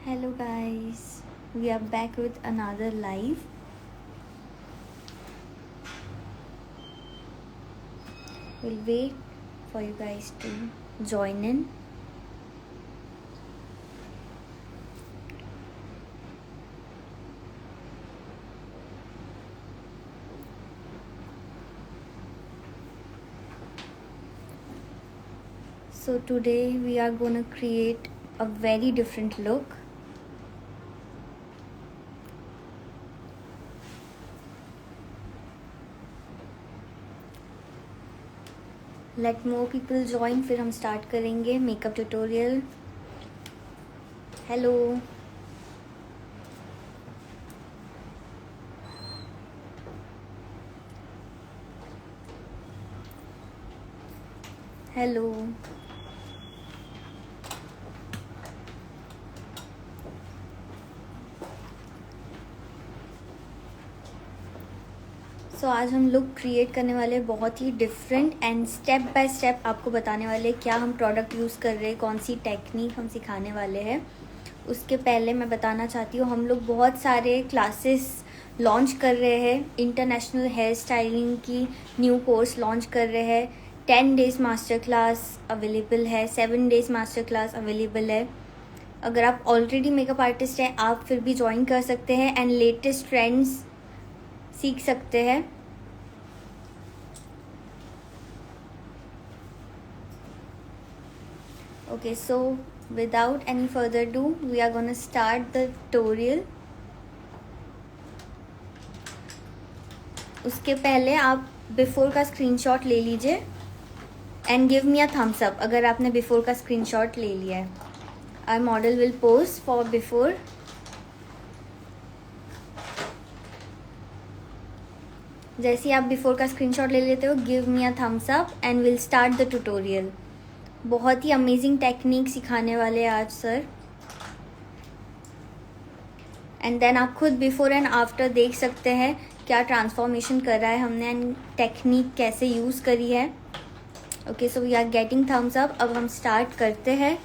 Hello guys, we are back with another live. We'll wait for you guys to join in. So today we are going to create a very different look. Let more people join, फिर हम start करेंगे makeup tutorial. Hello. Hello. सो आज हम look create करने वाले बहुत ही different and step by step आपको बताने वाले क्या हम प्रोडक्ट यूज़ कर रहे हैं, कौन सी टेक्निक हम सिखाने वाले हैं. उसके पहले मैं बताना चाहती हूँ हम लोग बहुत सारे क्लासेस लॉन्च कर रहे हैं. इंटरनेशनल हेयर स्टाइलिंग की न्यू कोर्स लॉन्च कर रहे हैं. 10 डेज़ मास्टर क्लास अवेलेबल है, 7 डेज़ मास्टर क्लास अवेलेबल है. अगर आप ऑलरेडी मेकअप आर्टिस्ट हैं आप फिर भी ज्वाइन कर सकते हैं एंड लेटेस्ट ट्रेंड्स सीख सकते हैं. Okay, so without any further ado, we are going to start the tutorial. उसके पहले आप बिफोर का स्क्रीनशॉट ले लीजिए and give me a thumbs up अगर आपने बिफोर का स्क्रीनशॉट ले लिया है. Our model will pose for before. जैसे ही आप बिफोर का स्क्रीनशॉट ले लेते हो, give me a thumbs up and will start the tutorial. बहुत ही अमेजिंग टेक्निक सिखाने वाले हैं आज सर. एंड देन आप खुद बिफोर एंड आफ्टर देख सकते हैं क्या ट्रांसफॉर्मेशन कर रहा है हमने एंड टेक्निक कैसे यूज़ करी है. Okay, so we are getting thumbs up. अब हम स्टार्ट करते हैं.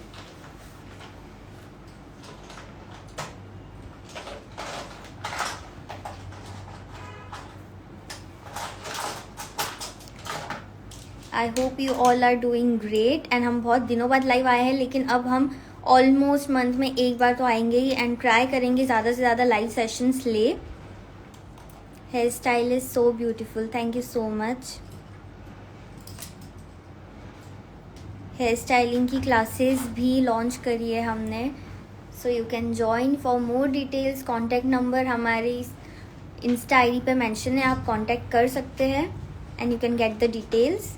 I hope you all are doing great. And हम बहुत दिनों बाद लाइव आए हैं, लेकिन अब हम ऑलमोस्ट मंथ में एक बार तो आएंगे ही एंड ट्राई करेंगे ज़्यादा से ज़्यादा लाइव सेशंस ले. Hair style is so beautiful. Thank you so much. Hair styling की क्लासेस भी लॉन्च करी है हमने. So you can join. For more details contact number हमारी इंस्टा आईडी पे मेंशन है, आप कॉन्टैक्ट कर सकते हैं and you can get the details.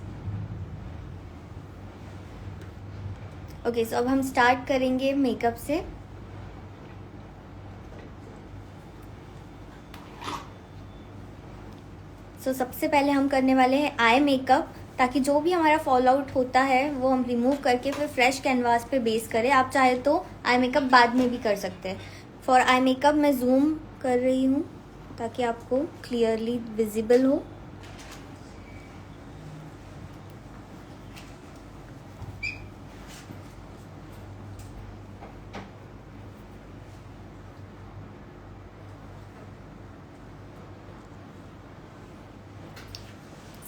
Okay, so अब हम स्टार्ट करेंगे मेकअप से. सो सबसे पहले हम करने वाले हैं आई मेकअप, ताकि जो भी हमारा फॉल आउट होता है वो हम रिमूव करके फिर फ्रेश कैनवास पे बेस करें. आप चाहे तो आई मेकअप बाद में भी कर सकते हैं. फॉर आई मेकअप मैं जूम कर रही हूँ ताकि आपको क्लियरली विजिबल हो.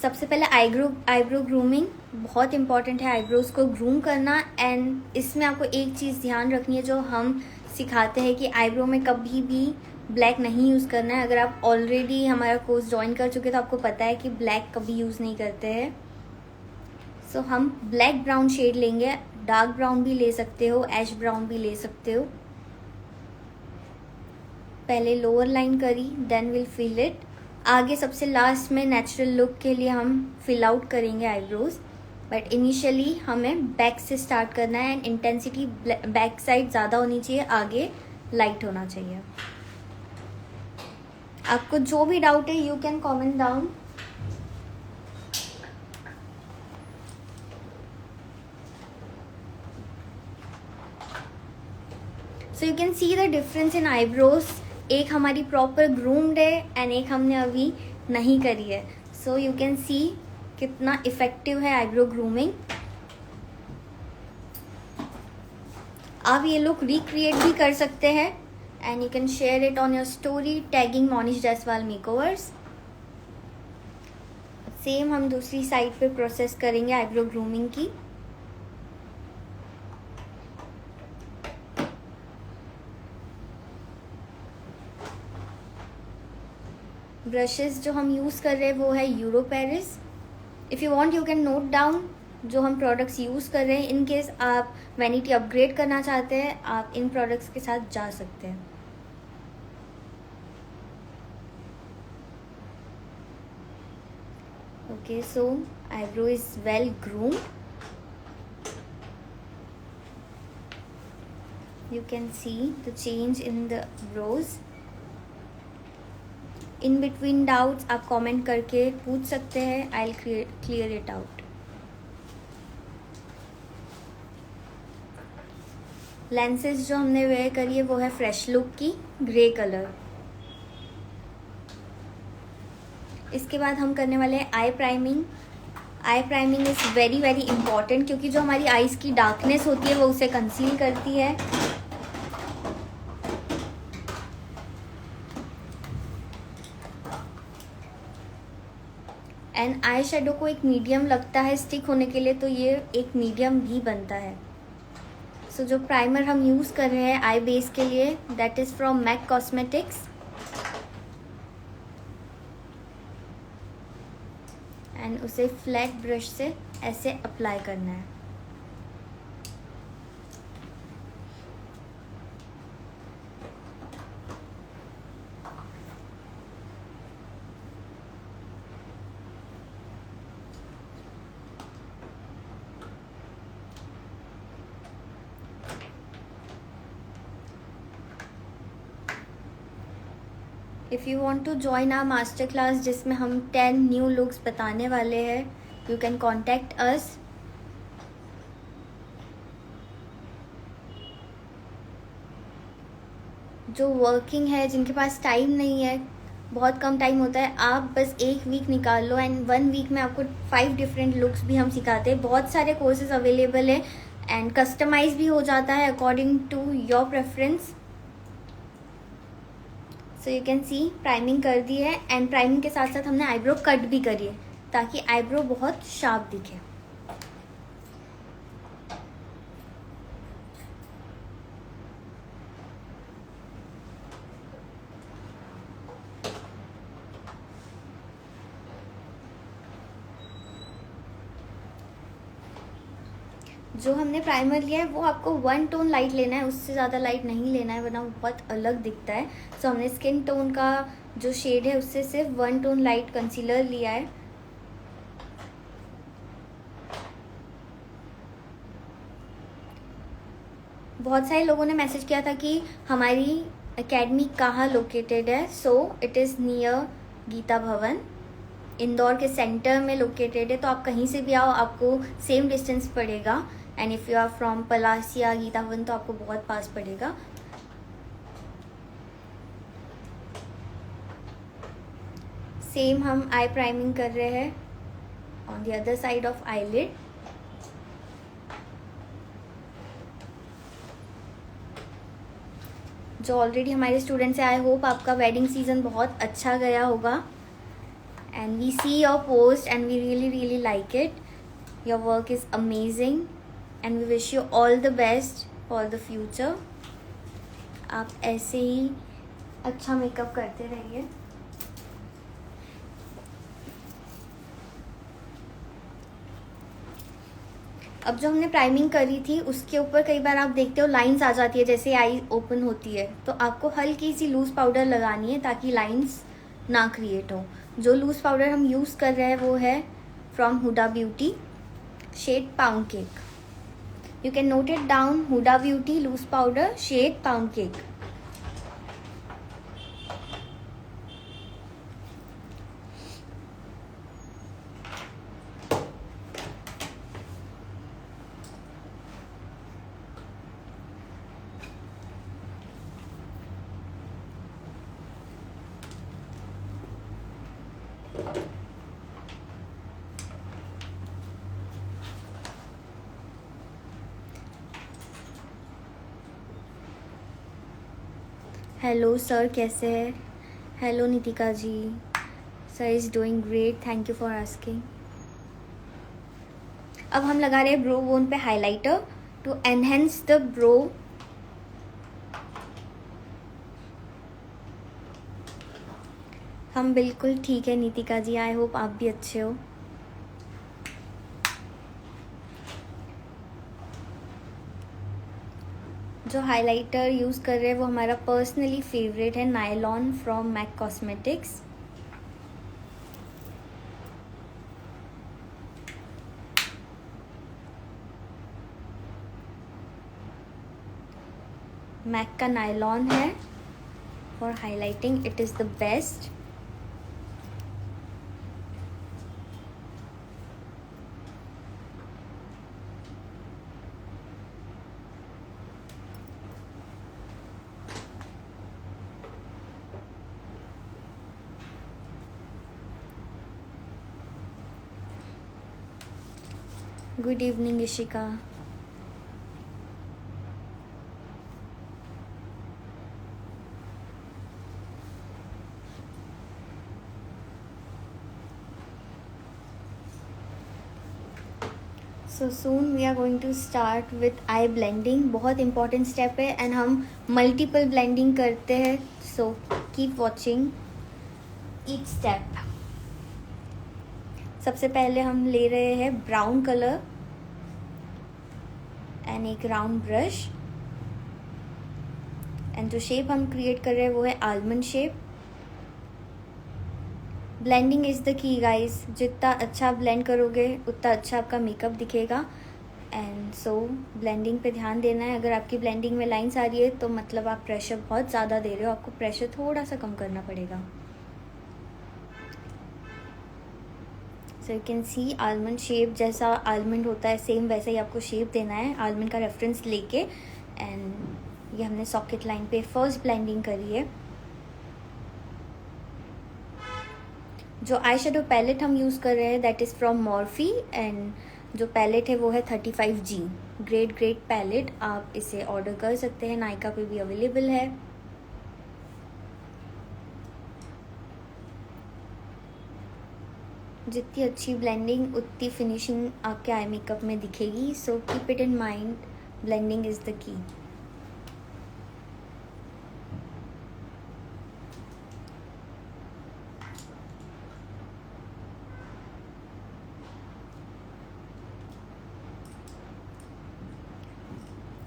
सबसे पहले आईब्रो ग्रूमिंग बहुत इंपॉर्टेंट है. आईब्रोज को ग्रूम करना. एंड इसमें आपको एक चीज़ ध्यान रखनी है जो हम सिखाते हैं कि आईब्रो में कभी भी ब्लैक नहीं यूज़ करना है. अगर आप ऑलरेडी हमारा कोर्स ज्वाइन कर चुके तो आपको पता है कि ब्लैक कभी यूज़ नहीं करते हैं. सो हम ब्लैक ब्राउन शेड लेंगे. डार्क ब्राउन भी ले सकते हो, ऐश ब्राउन भी ले सकते हो. पहले लोअर लाइन करी, देन विल फिल इट. आगे सबसे लास्ट में नेचुरल लुक के लिए हम फिल आउट करेंगे आईब्रोज. बट इनिशियली हमें बैक से स्टार्ट करना है एंड इंटेंसिटी बैक साइड ज़्यादा होनी चाहिए, आगे लाइट होना चाहिए. आपको जो भी डाउट है you can comment down. So you can see the difference in eyebrows. एक हमारी प्रॉपर ग्रूम्ड है एंड एक हमने अभी नहीं करी है. सो यू कैन सी कितना इफेक्टिव है आईब्रो ग्रूमिंग. आप ये लुक रिक्रिएट भी कर सकते हैं and you can share it on your story tagging Monish Jaiswal makeovers. Same हम दूसरी साइड पे प्रोसेस करेंगे आईब्रो ग्रूमिंग की। ब्रशेस जो हम यूज़ कर रहे हैं वो है euro Paris. If you want you can note down जो हम प्रोडक्ट्स यूज़ कर रहे हैं। इन केस आप वैनिटी अपग्रेड करना चाहते हैं आप इन प्रोडक्ट्स के साथ जा सकते हैं। Okay, so eyebrow is well groomed. You can see the change in the brows. In between doubts आप कमेंट करके पूछ सकते हैं। I'll clear it out. Lenses जो हमने वेयर करी है वो है फ्रेश लुक की ग्रे कलर। इसके बाद हम करने वाले हैं eye priming. Eye priming is very very important क्योंकि जो हमारी आईज़ की डार्कनेस होती है वो उसे कंसील करती है। एंड आई शेडो को एक मीडियम लगता है स्टिक होने के लिए, तो ये एक मीडियम भी बनता है। सो जो प्राइमर हम यूज़ कर रहे हैं आई बेस के लिए that is from MAC cosmetics and उसे फ्लैट ब्रश से ऐसे अप्लाई करना है। If you want to join our master class जिसमें हम 10 न्यू लुक्स बताने वाले हैं यू कैन कॉन्टैक्ट अस। जो वर्किंग है जिनके पास टाइम नहीं है, बहुत कम टाइम होता है, आप बस एक वीक निकाल लो एंड 1 वीक में आपको 5 डिफरेंट लुक्स भी हम सिखाते हैं। बहुत सारे कोर्सेज अवेलेबल है एंड कस्टमाइज भी हो जाता है according to your preference. So you can see priming कर दी है एंड प्राइमिंग के साथ साथ हमने आईब्रो कट भी करी है ताकि आईब्रो बहुत शार्प दिखे। जो हमने प्राइमर लिया है वो आपको 1 टोन लाइट लेना है, उससे ज़्यादा लाइट नहीं लेना है वरना वो बहुत अलग दिखता है। सो हमने स्किन टोन का जो शेड है उससे सिर्फ 1 टोन लाइट कंसीलर लिया है। बहुत सारे लोगों ने मैसेज किया था कि हमारी एकेडमी कहाँ लोकेटेड है। So it is near Geeta Bhawan, Indore के सेंटर में लोकेटेड है। तो आप कहीं से भी आओ आपको सेम डिस्टेंस पड़ेगा and if you are from Palas या गीता भवन तो आपको बहुत पास पड़ेगा। सेम हम आई प्राइमिंग कर रहे हैं on the other side of eyelid. जो ऑलरेडी हमारे स्टूडेंट्स हैं आई होप आपका वेडिंग सीजन बहुत अच्छा गया होगा and we see your post and we really like it. Your work is amazing and we wish you all the best for the future. आप ऐसे ही अच्छा मेकअप करते रहिए। अब जो हमने प्राइमिंग करी थी उसके ऊपर कई बार आप देखते हो लाइंस आ जाती है जैसे आई ओपन होती है, तो आपको हल्की सी लूज पाउडर लगानी है ताकि लाइंस ना क्रिएट हो। जो लूज पाउडर हम यूज़ कर रहे हैं वो है from Huda Beauty shade pound cake. You can note it down, Huda Beauty loose powder shade pound cake. Hello sir, कैसे हैं? Hello Nitika ji, sir is doing great, thank you for asking. अब हम लगा रहे हैं ब्रो बोन पे highlighter to enhance the brow. हम बिल्कुल ठीक है नितिका जी, आई होप आप भी अच्छे हो। जो हाइलाइटर यूज़ कर रहे हैं वो हमारा पर्सनली फेवरेट है, nylon from MAC cosmetics. MAC का नायलॉन है for highlighting, it is the best. Good evening Ishika. So soon we are going to start with eye blending. बहुत इंपॉर्टेंट स्टेप है एंड हम मल्टीपल ब्लेंडिंग करते हैं, so keep watching each step. सबसे पहले हम ले रहे हैं ब्राउन कलर एंड एक राउंड ब्रश, एंड जो शेप हम क्रिएट कर रहे हैं वो है almond shape. Blending is the key guys, जितना अच्छा ब्लेंड करोगे उतना अच्छा आपका मेकअप दिखेगा। एंड सो ब्लेंडिंग पे ध्यान देना है। अगर आपकी ब्लेंडिंग में लाइंस आ रही है तो मतलब आप प्रेशर बहुत ज़्यादा दे रहे हो, आपको प्रेशर थोड़ा सा कम करना पड़ेगा। सो you can C almond shape, जैसा आलमंड होता है सेम वैसा ही आपको शेप देना है आलमंड का रेफरेंस लेके। एंड ये हमने सॉकेट लाइन पे फर्स्ट ब्लेंडिंग करी है। जो आई शेडो पैलेट हम यूज़ कर रहे हैं that is from Morphy, and जो पैलेट है वो है 35G। ग्रेट पैलेट, आप इसे ऑर्डर कर सकते हैं, नायका पे भी अवेलेबल है। जितनी अच्छी ब्लेंडिंग उतनी फिनिशिंग आपके आई मेकअप में दिखेगी। So keep it in mind, blending is the key.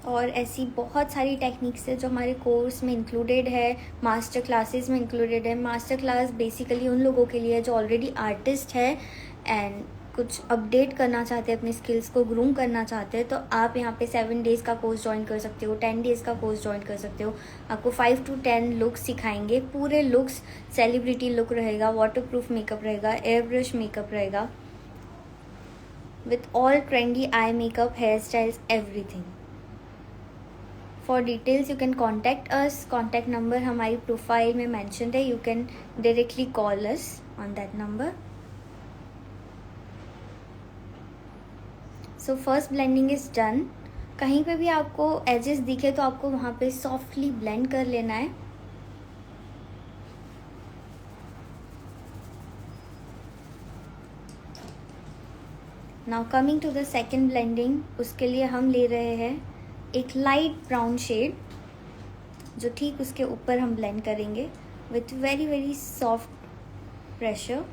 और ऐसी बहुत सारी टेक्निक्स है जो हमारे कोर्स में इंक्लूडेड है, मास्टर क्लासेस में इंक्लूडेड है। मास्टर क्लास बेसिकली उन लोगों के लिए है जो ऑलरेडी आर्टिस्ट है एंड कुछ अपडेट करना चाहते हैं, अपने स्किल्स को ग्रूम करना चाहते हैं। तो आप यहाँ पे 7 डेज़ का कोर्स ज्वाइन कर सकते हो, 10 डेज़ का कोर्स ज्वाइन कर सकते हो। आपको 5 to 10 लुक्स सिखाएंगे, पूरे लुक्स सेलिब्रिटी लुक रहेगा, वाटरप्रूफ मेकअप रहेगा, एयर ब्रश मेकअप रहेगा, with all trendy eye makeup, hair styles, everything. For details you can contact us. Contact number हमारी प्रोफाइल में मैंशनड है, you can directly call us on that number. So first blending is done. कहीं पे भी आपको edges दिखे तो आपको वहाँ पे सॉफ्टली ब्लेंड कर लेना है। Now coming to the second blending, उसके लिए हम ले रहे हैं एक लाइट ब्राउन शेड, जो ठीक उसके ऊपर हम ब्लेंड करेंगे विथ वेरी सॉफ्ट प्रेशर।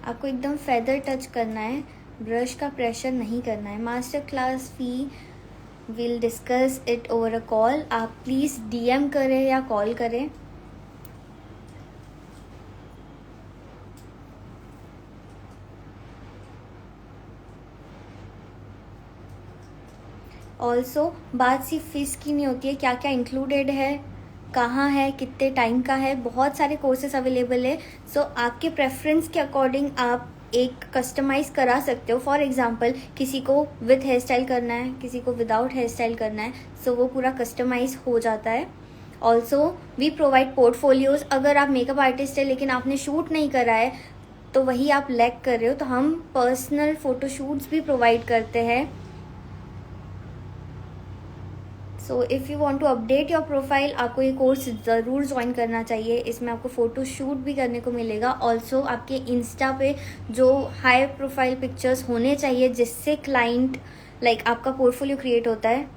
आपको एकदम फेदर टच करना है, ब्रश का प्रेशर नहीं करना है। Master class fee will discuss it over a call. आप प्लीज़ DM करें या कॉल करें। ऑल्सो बात सिर्फ फीस की नहीं होती है, क्या क्या इंक्लूडेड है, कहाँ है, कितने टाइम का है, बहुत सारे कोर्सेज अवेलेबल है। सो आपके प्रेफरेंस के अकॉर्डिंग आप एक कस्टमाइज़ करा सकते हो। फॉर एग्जांपल किसी को विद हेयर स्टाइल करना है, किसी को विदाउट हेयर स्टाइल करना है, सो वो पूरा कस्टमाइज हो जाता है। Also we provide portfolios. अगर आप मेकअप आर्टिस्ट है लेकिन आपने शूट नहीं करा है तो वही आप लैक कर रहे हो, तो हम पर्सनल फ़ोटोशूट्स भी प्रोवाइड करते हैं। So so if you want to update your profile, आपको ये कोर्स ज़रूर ज्वाइन करना चाहिए। इसमें आपको फ़ोटो शूट भी करने को मिलेगा। ऑल्सो आपके इंस्टा पे जो हाई प्रोफाइल पिक्चर्स होने चाहिए जिससे क्लाइंट आपका पोर्टफोलियो क्रिएट होता है,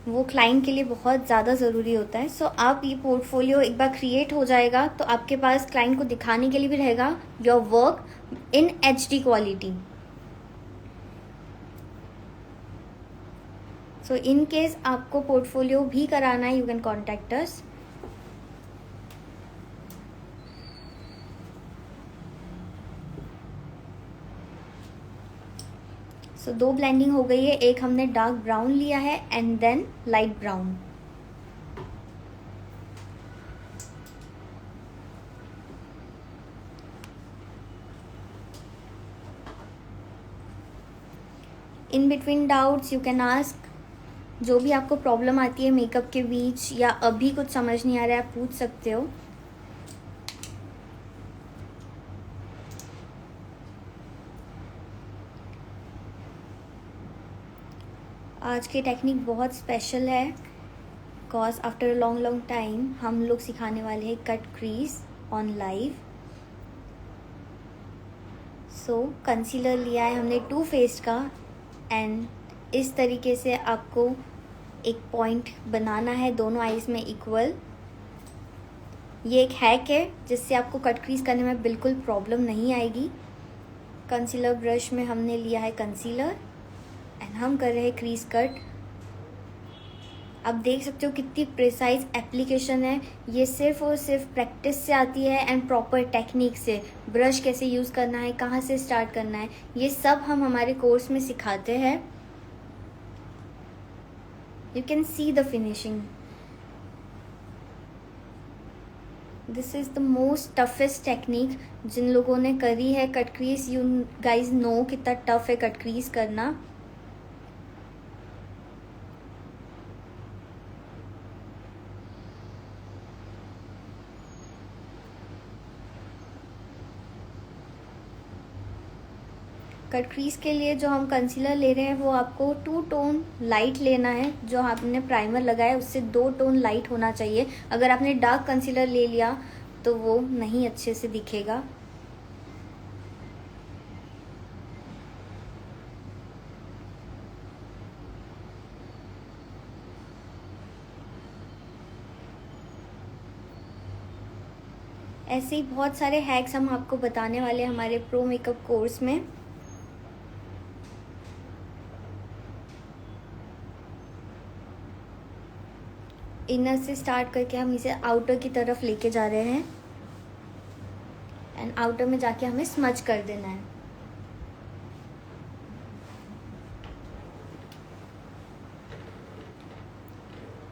वो क्लाइंट के लिए बहुत ज़्यादा ज़रूरी होता है। सो आप ये पोर्टफोलियो एक बार क्रिएट हो जाएगा तो आपके पास क्लाइंट को दिखाने के लिए भी रहेगा your work in HD quality. So in case आपको पोर्टफोलियो भी कराना है, you can contact us. So 2 blending हो गई है, एक हमने डार्क ब्राउन लिया है and then light brown. In between doubts you can ask, जो भी आपको प्रॉब्लम आती है मेकअप के बीच या अभी कुछ समझ नहीं आ रहा है, आप पूछ सकते हो। आज की टेक्निक बहुत स्पेशल है because after a long time हम लोग सिखाने वाले हैं cut crease on live. So concealer लिया है हमने 2 फेस्ड का एंड इस तरीके से आपको एक पॉइंट बनाना है दोनों आईज में इक्वल। ये एक हैक है जिससे आपको कट क्रीज करने में बिल्कुल प्रॉब्लम नहीं आएगी। कंसीलर ब्रश में हमने लिया है कंसीलर एंड हम कर रहे हैं क्रीज कट। आप देख सकते हो कितनी प्रिसाइज एप्लीकेशन है। ये सिर्फ और सिर्फ प्रैक्टिस से आती है एंड प्रॉपर टेक्निक से। ब्रश कैसे यूज़ करना है, कहाँ से स्टार्ट करना है, ये सब हम हमारे कोर्स में सिखाते हैं। You can see the finishing. This is the most toughest technique. जिन लोगों ने करी है cut crease, you guys know कितना टफ है कट क्रीज करना। कट क्रीज के लिए जो हम कंसीलर ले रहे हैं वो आपको 2 टोन लाइट लेना है। जो आपने प्राइमर लगाया उससे 2 टोन लाइट होना चाहिए। अगर आपने डार्क कंसीलर ले लिया तो वो नहीं अच्छे से दिखेगा। ऐसे ही बहुत सारे हैक्स हम आपको बताने वाले हैं हमारे प्रो मेकअप कोर्स में। इनर से स्टार्ट करके हम इसे आउटर की तरफ लेके जा रहे हैं एंड आउटर में जाके हमें स्मज कर देना है।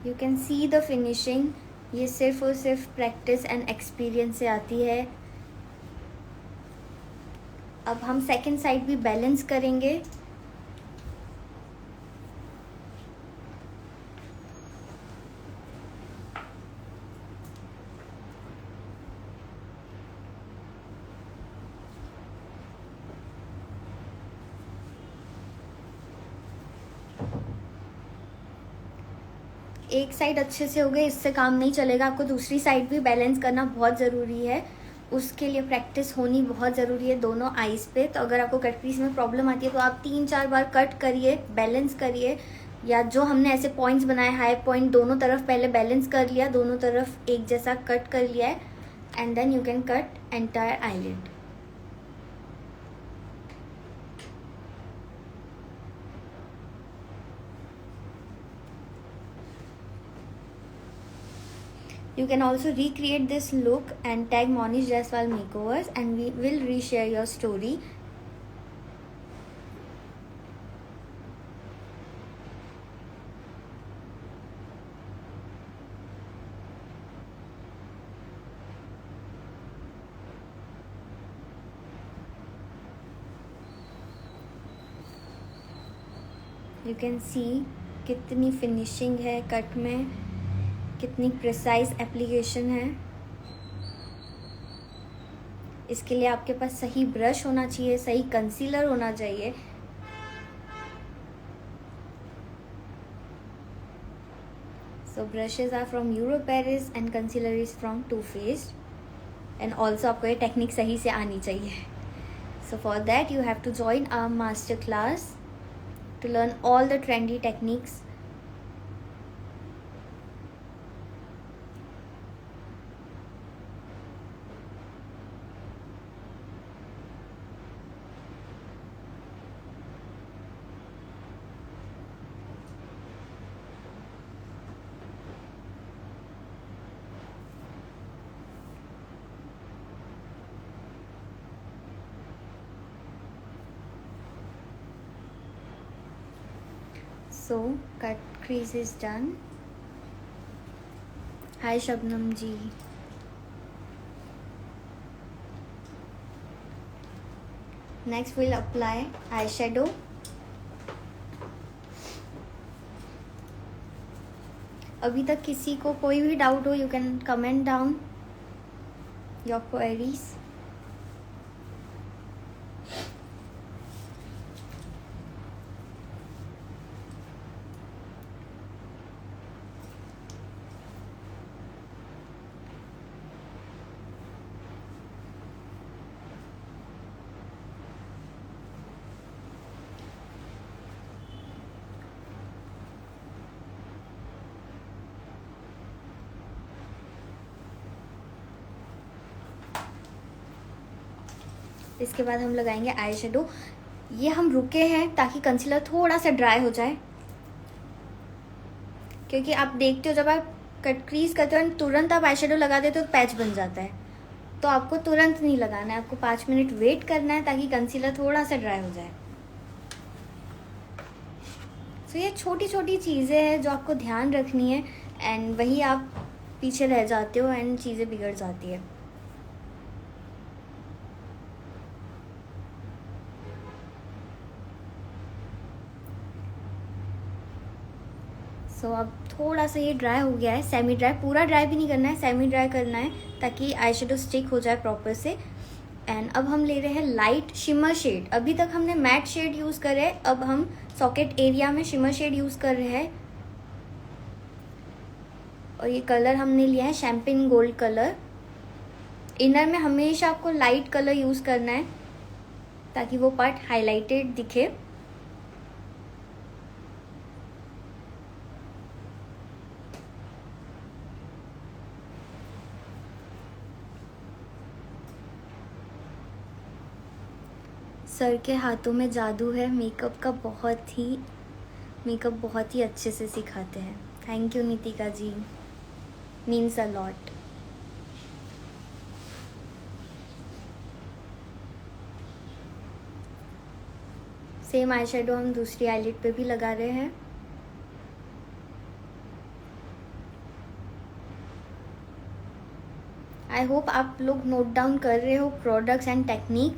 You can see the finishing. ये सिर्फ और सिर्फ प्रैक्टिस एंड एक्सपीरियंस से आती है। अब हम सेकंड साइड भी बैलेंस करेंगे। एक साइड अच्छे से हो गई, इससे काम नहीं चलेगा। आपको दूसरी साइड भी बैलेंस करना बहुत ज़रूरी है। उसके लिए प्रैक्टिस होनी बहुत ज़रूरी है दोनों आईज पे। तो अगर आपको कट क्रीज में प्रॉब्लम आती है तो आप 3-4 बार कट करिए, बैलेंस करिए। या जो हमने ऐसे पॉइंट्स बनाए, हाई पॉइंट दोनों तरफ पहले बैलेंस कर लिया, दोनों तरफ एक जैसा कट कर लिया है and then you can cut entire eyelid. You can also recreate this look and tag Monish Jaiswal Makeovers and we will reshare your story. You can see कितनी फिनिशिंग है कट में, कितनी प्रिसाइज एप्लीकेशन है। इसके लिए आपके पास सही brush होना चाहिए, सही कंसीलर होना चाहिए। So brushes are from Euro Paris and concealer is from Too Faced. And also आपको ये टेक्निक सही से आनी चाहिए. So for that you have to join our master class to learn all the trendy techniques. So cut crease is done. Hi Shabnam ji. Next we'll apply eyeshadow. अभी तक किसी को कोई भी डाउट हो, you can comment down your queries. इसके बाद हम लगाएंगे आई शेडो. ये हम रुके हैं ताकि कंसीलर थोड़ा सा ड्राई हो जाए, क्योंकि आप देखते हो जब आप कट क्रीज करते हो तुरंत आप आई शेडो लगा देते हो तो पैच बन जाता है. तो आपको तुरंत नहीं लगाना है, आपको 5 मिनट वेट करना है ताकि कंसीलर थोड़ा सा ड्राई हो जाए. सो ये छोटी छोटी चीज़ें हैं जो आपको ध्यान रखनी है, एंड वही आप पीछे रह जाते हो एंड चीज़ें बिगड़ जाती है. सो अब थोड़ा सा ये ड्राई हो गया है, सेमी ड्राई. पूरा ड्राई भी नहीं करना है, सेमी ड्राई करना है ताकि आई शेडो स्टिक हो जाए प्रॉपर से. एंड अब हम ले रहे हैं लाइट शिमर शेड. अभी तक हमने मैट शेड यूज़ करे, अब हम सॉकेट एरिया में शिमर शेड यूज़ कर रहे हैं. और ये कलर हमने लिया है शैम्पेन गोल्ड कलर. इनर में हमेशा आपको लाइट कलर यूज़ करना है ताकि वो पार्ट हाईलाइटेड दिखे. सर के हाथों में जादू है. मेकअप बहुत ही अच्छे से सिखाते हैं. Thank you Nitika ji, means a lot. Same eye shadow हम दूसरी आईलिड पे भी लगा रहे हैं. आई होप आप लोग नोट डाउन कर रहे हो प्रोडक्ट्स एंड टेक्निक.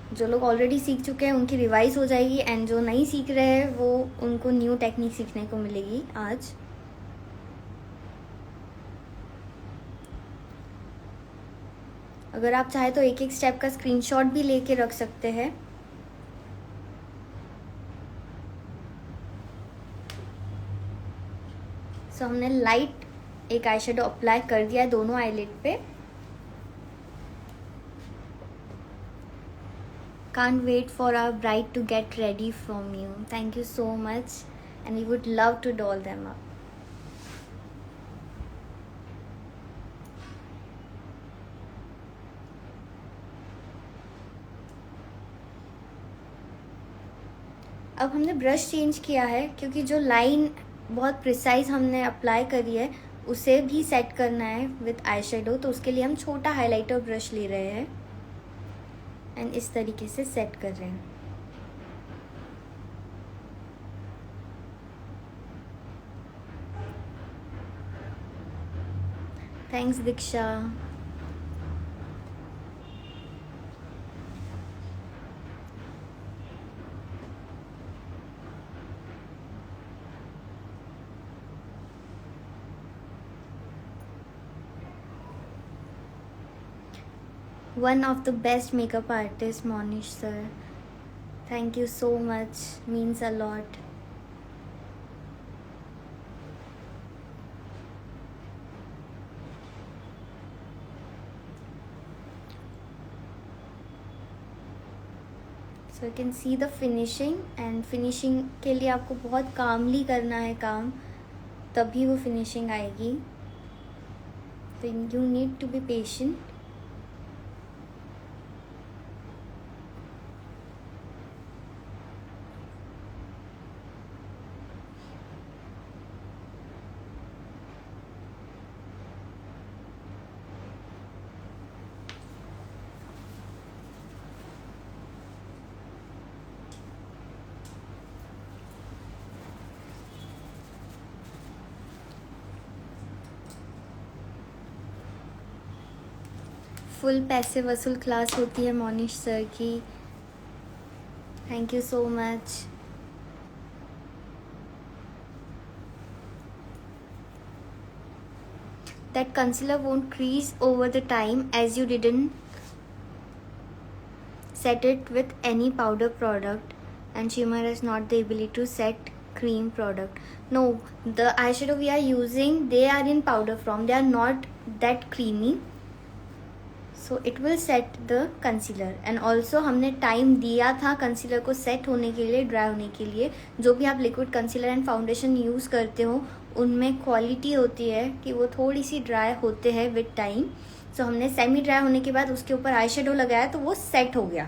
जो लोग ऑलरेडी सीख चुके हैं उनकी रिवाइज हो जाएगी, एंड जो नहीं सीख रहे हैं वो उनको न्यू टेक्निक सीखने को मिलेगी आज. अगर आप चाहे तो एक एक स्टेप का स्क्रीनशॉट भी लेके रख सकते हैं. सो हमने लाइट एक आई शेडो अप्लाई कर दिया है दोनों आईलिड पे. Can't wait for our bride to get ready from you. Thank you so much, and we would love to doll them up. अब हमने ब्रश चेंज किया है क्योंकि जो लाइन बहुत प्रिसाइज हमने अप्लाई करी है उसे भी सेट करना है विथ आई शेडो. तो उसके लिए हम छोटा हाइलाइटर ब्रश ले रहे हैं एंड इस तरीके से सेट कर रहे हैं. Thanks Diksha. One of the best makeup artists, Monish sir. Thank you so much. Means a lot. So you can see the finishing, and finishing के लिए आपको बहुत कामली करना है काम, तभी वो फिनिशिंग आएगी. तो you need to be patient. Full पैसे वसूल क्लास होती है मोनिश सर की. Thank you so much. That concealer won't crease over the time as you didn't set it with any powder product, and shimmer has not the ability to set cream product. No, the eyeshadow we are using, they are in powder form, they are not that creamy. So it will set the concealer. And also हमने time दिया था concealer को set होने के लिए, dry होने के लिए. जो भी आप liquid concealer and foundation use करते हो उनमें क्वालिटी होती है कि वो थोड़ी सी ड्राई होते हैं विद टाइम. सो हमने सेमी ड्राई होने के बाद उसके ऊपर आई शेडो लगाया तो वो सेट हो गया.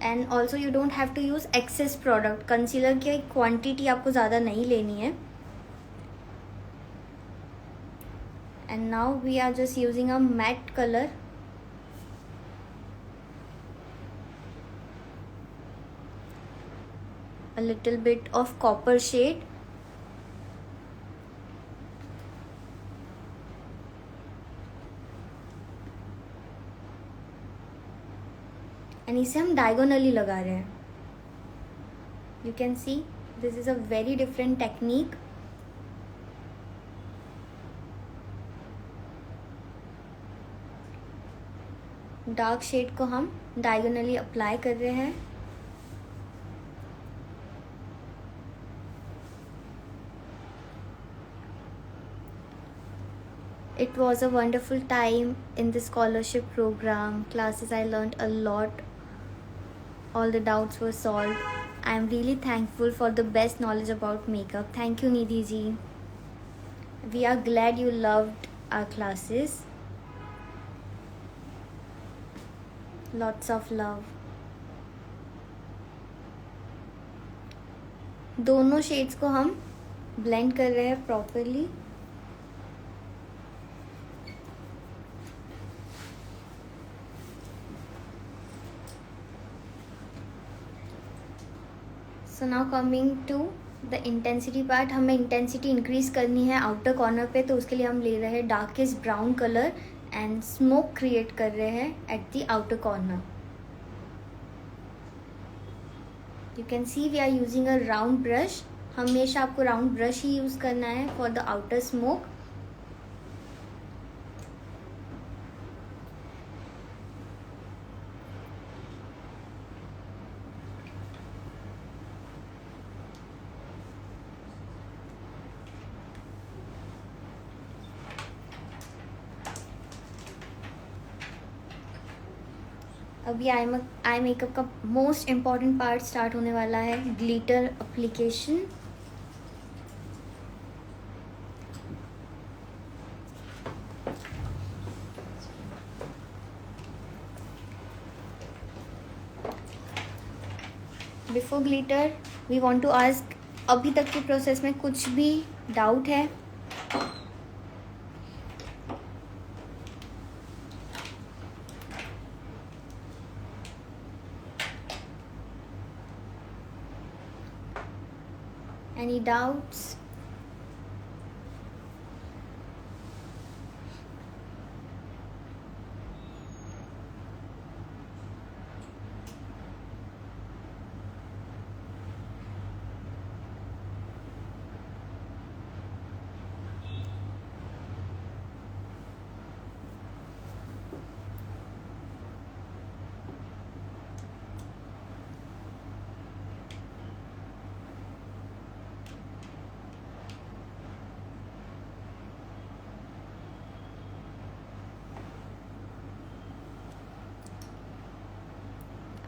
And also you don't have to use excess product. Concealer की क्वान्टिटी आपको ज़्यादा नहीं लेनी है. And now we are just using a matte color. A little bit of copper shade. And इसे हम diagonally लगा रहे हैं. You can see this is a very different technique. Dark shade को हम डायगोनली अप्लाई कर रहे हैं. It was a wonderful time in the scholarship program. Classes I learned a lot. All the doubts were solved. I am really thankful for the best knowledge about makeup. Thank you, Nidhi ji. We are glad you loved our classes. Lots of love. दोनों shades को हम blend कर रहे हैं properly. So now coming to the intensity part. हमें intensity increase करनी है outer corner पे, तो उसके लिए हम ले रहे हैं darkest brown colour and smoke create कर रहे हैं at the outer corner. You can see we are using a round brush. हमेशा आपको राउंड ब्रश ही यूज करना है फॉर द आउटर स्मोक. अभी आई मेकअप का मोस्ट इम्पॉर्टेंट पार्ट स्टार्ट होने वाला है, glitter application. Before glitter we want to ask, अभी तक के प्रोसेस में कुछ भी डाउट है? Any doubts?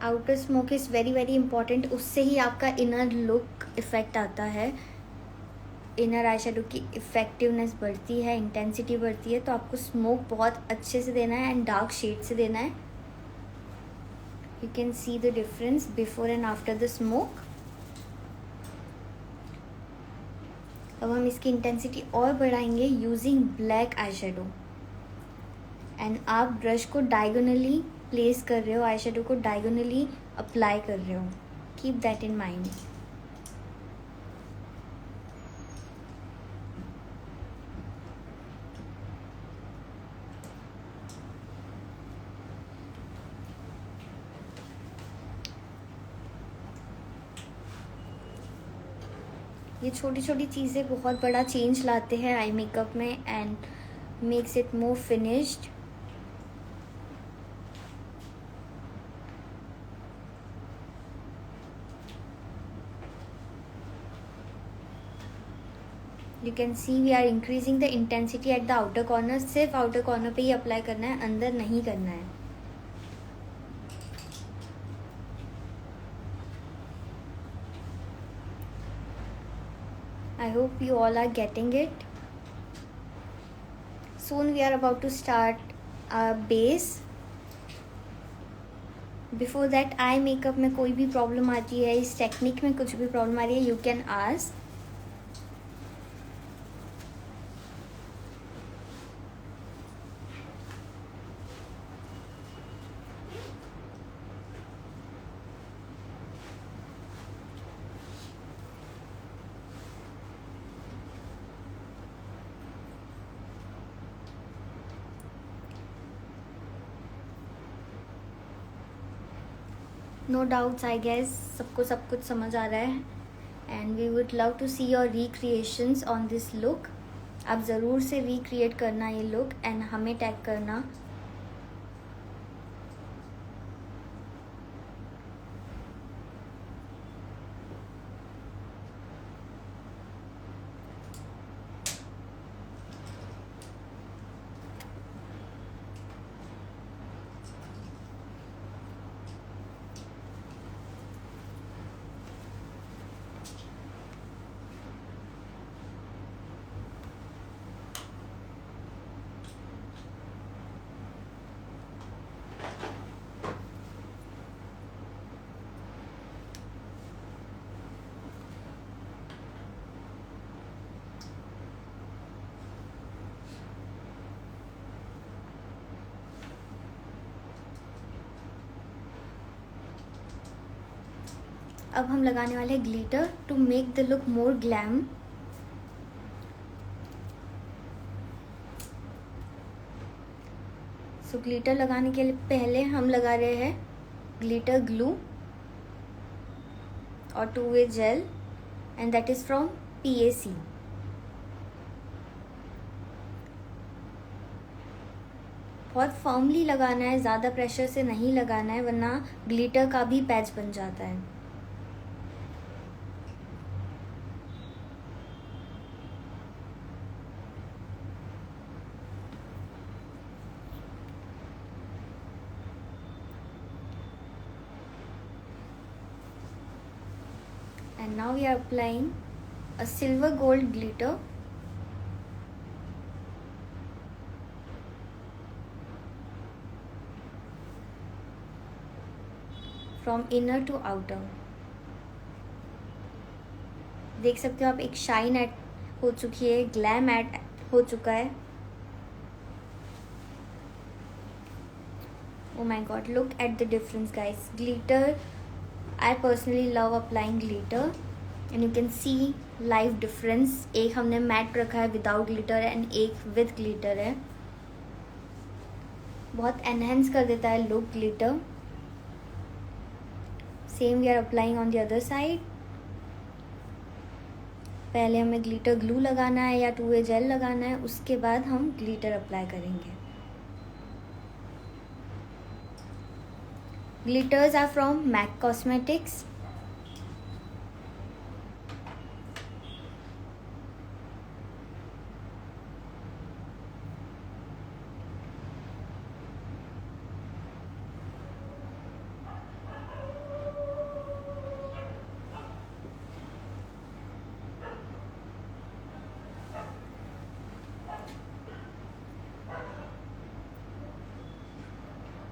Outer smoke is very very important, उससे ही आपका इनर लुक इफ़ेक्ट आता है, इनर आई शेडो की इफ़ेक्टिवनेस बढ़ती है, इंटेंसिटी बढ़ती है। तो आपको स्मोक बहुत अच्छे से देना है एंड डार्क शेड से देना है। You can see the difference before and after the smoke. अब हम इसकी इंटेंसिटी और बढ़ाएंगे using black eye shadow. And आप ब्रश को डायगोनली प्लेस कर रहे हो, आई शेडो को डायगोनली अप्लाई कर रहे हो, कीप दैट इन माइंड। ये छोटी छोटी चीज़ें बहुत बड़ा चेंज लाते हैं आई मेकअप में and makes it more finished. You can see we are increasing the intensity at the outer corner. सिर्फ आउटर कॉर्नर पे ही अप्लाई करना है, अंदर नहीं करना है। I hope you all are getting it. Soon we are about to start our base. Before that, I makeup में कोई भी प्रॉब्लम आती है, इस टेक्निक में कुछ भी प्रॉब्लम आ रही है, you can ask. No doubts I guess सबको सब कुछ समझ आ रहा है and we would love to see your recreations on this look. आप ज़रूर से रिक्रिएट करना ये लुक एंड हमें टैग करना। अब हम लगाने वाले हैं glitter to make the look more glam. So glitter लगाने के लिए पहले हम लगा रहे हैं ग्लिटर ग्लू और 2-way gel and that is from PAC। बहुत फर्मली लगाना है, ज़्यादा प्रेशर से नहीं लगाना है वरना ग्लिटर का भी पैच बन जाता है। And now we are applying a silver gold glitter from inner to outer। देख सकते हो आप, एक शाइन ऐड हो चुकी है, ग्लैम ऐड हो चुका है। Oh my god, look at the difference guys। Glitter, I personally love applying glitter and you can see live difference। एक हमने मैट रखा है विदाउट ग्लिटर एंड एक विद ग्लिटर है, बहुत एनहेंस कर देता है look glitter. Same we are applying on the other side. पहले हमें ग्लिटर ग्लू लगाना है या 2-way जेल लगाना है, उसके बाद हम ग्लिटर अप्लाई करेंगे। Glitters are from MAC Cosmetics।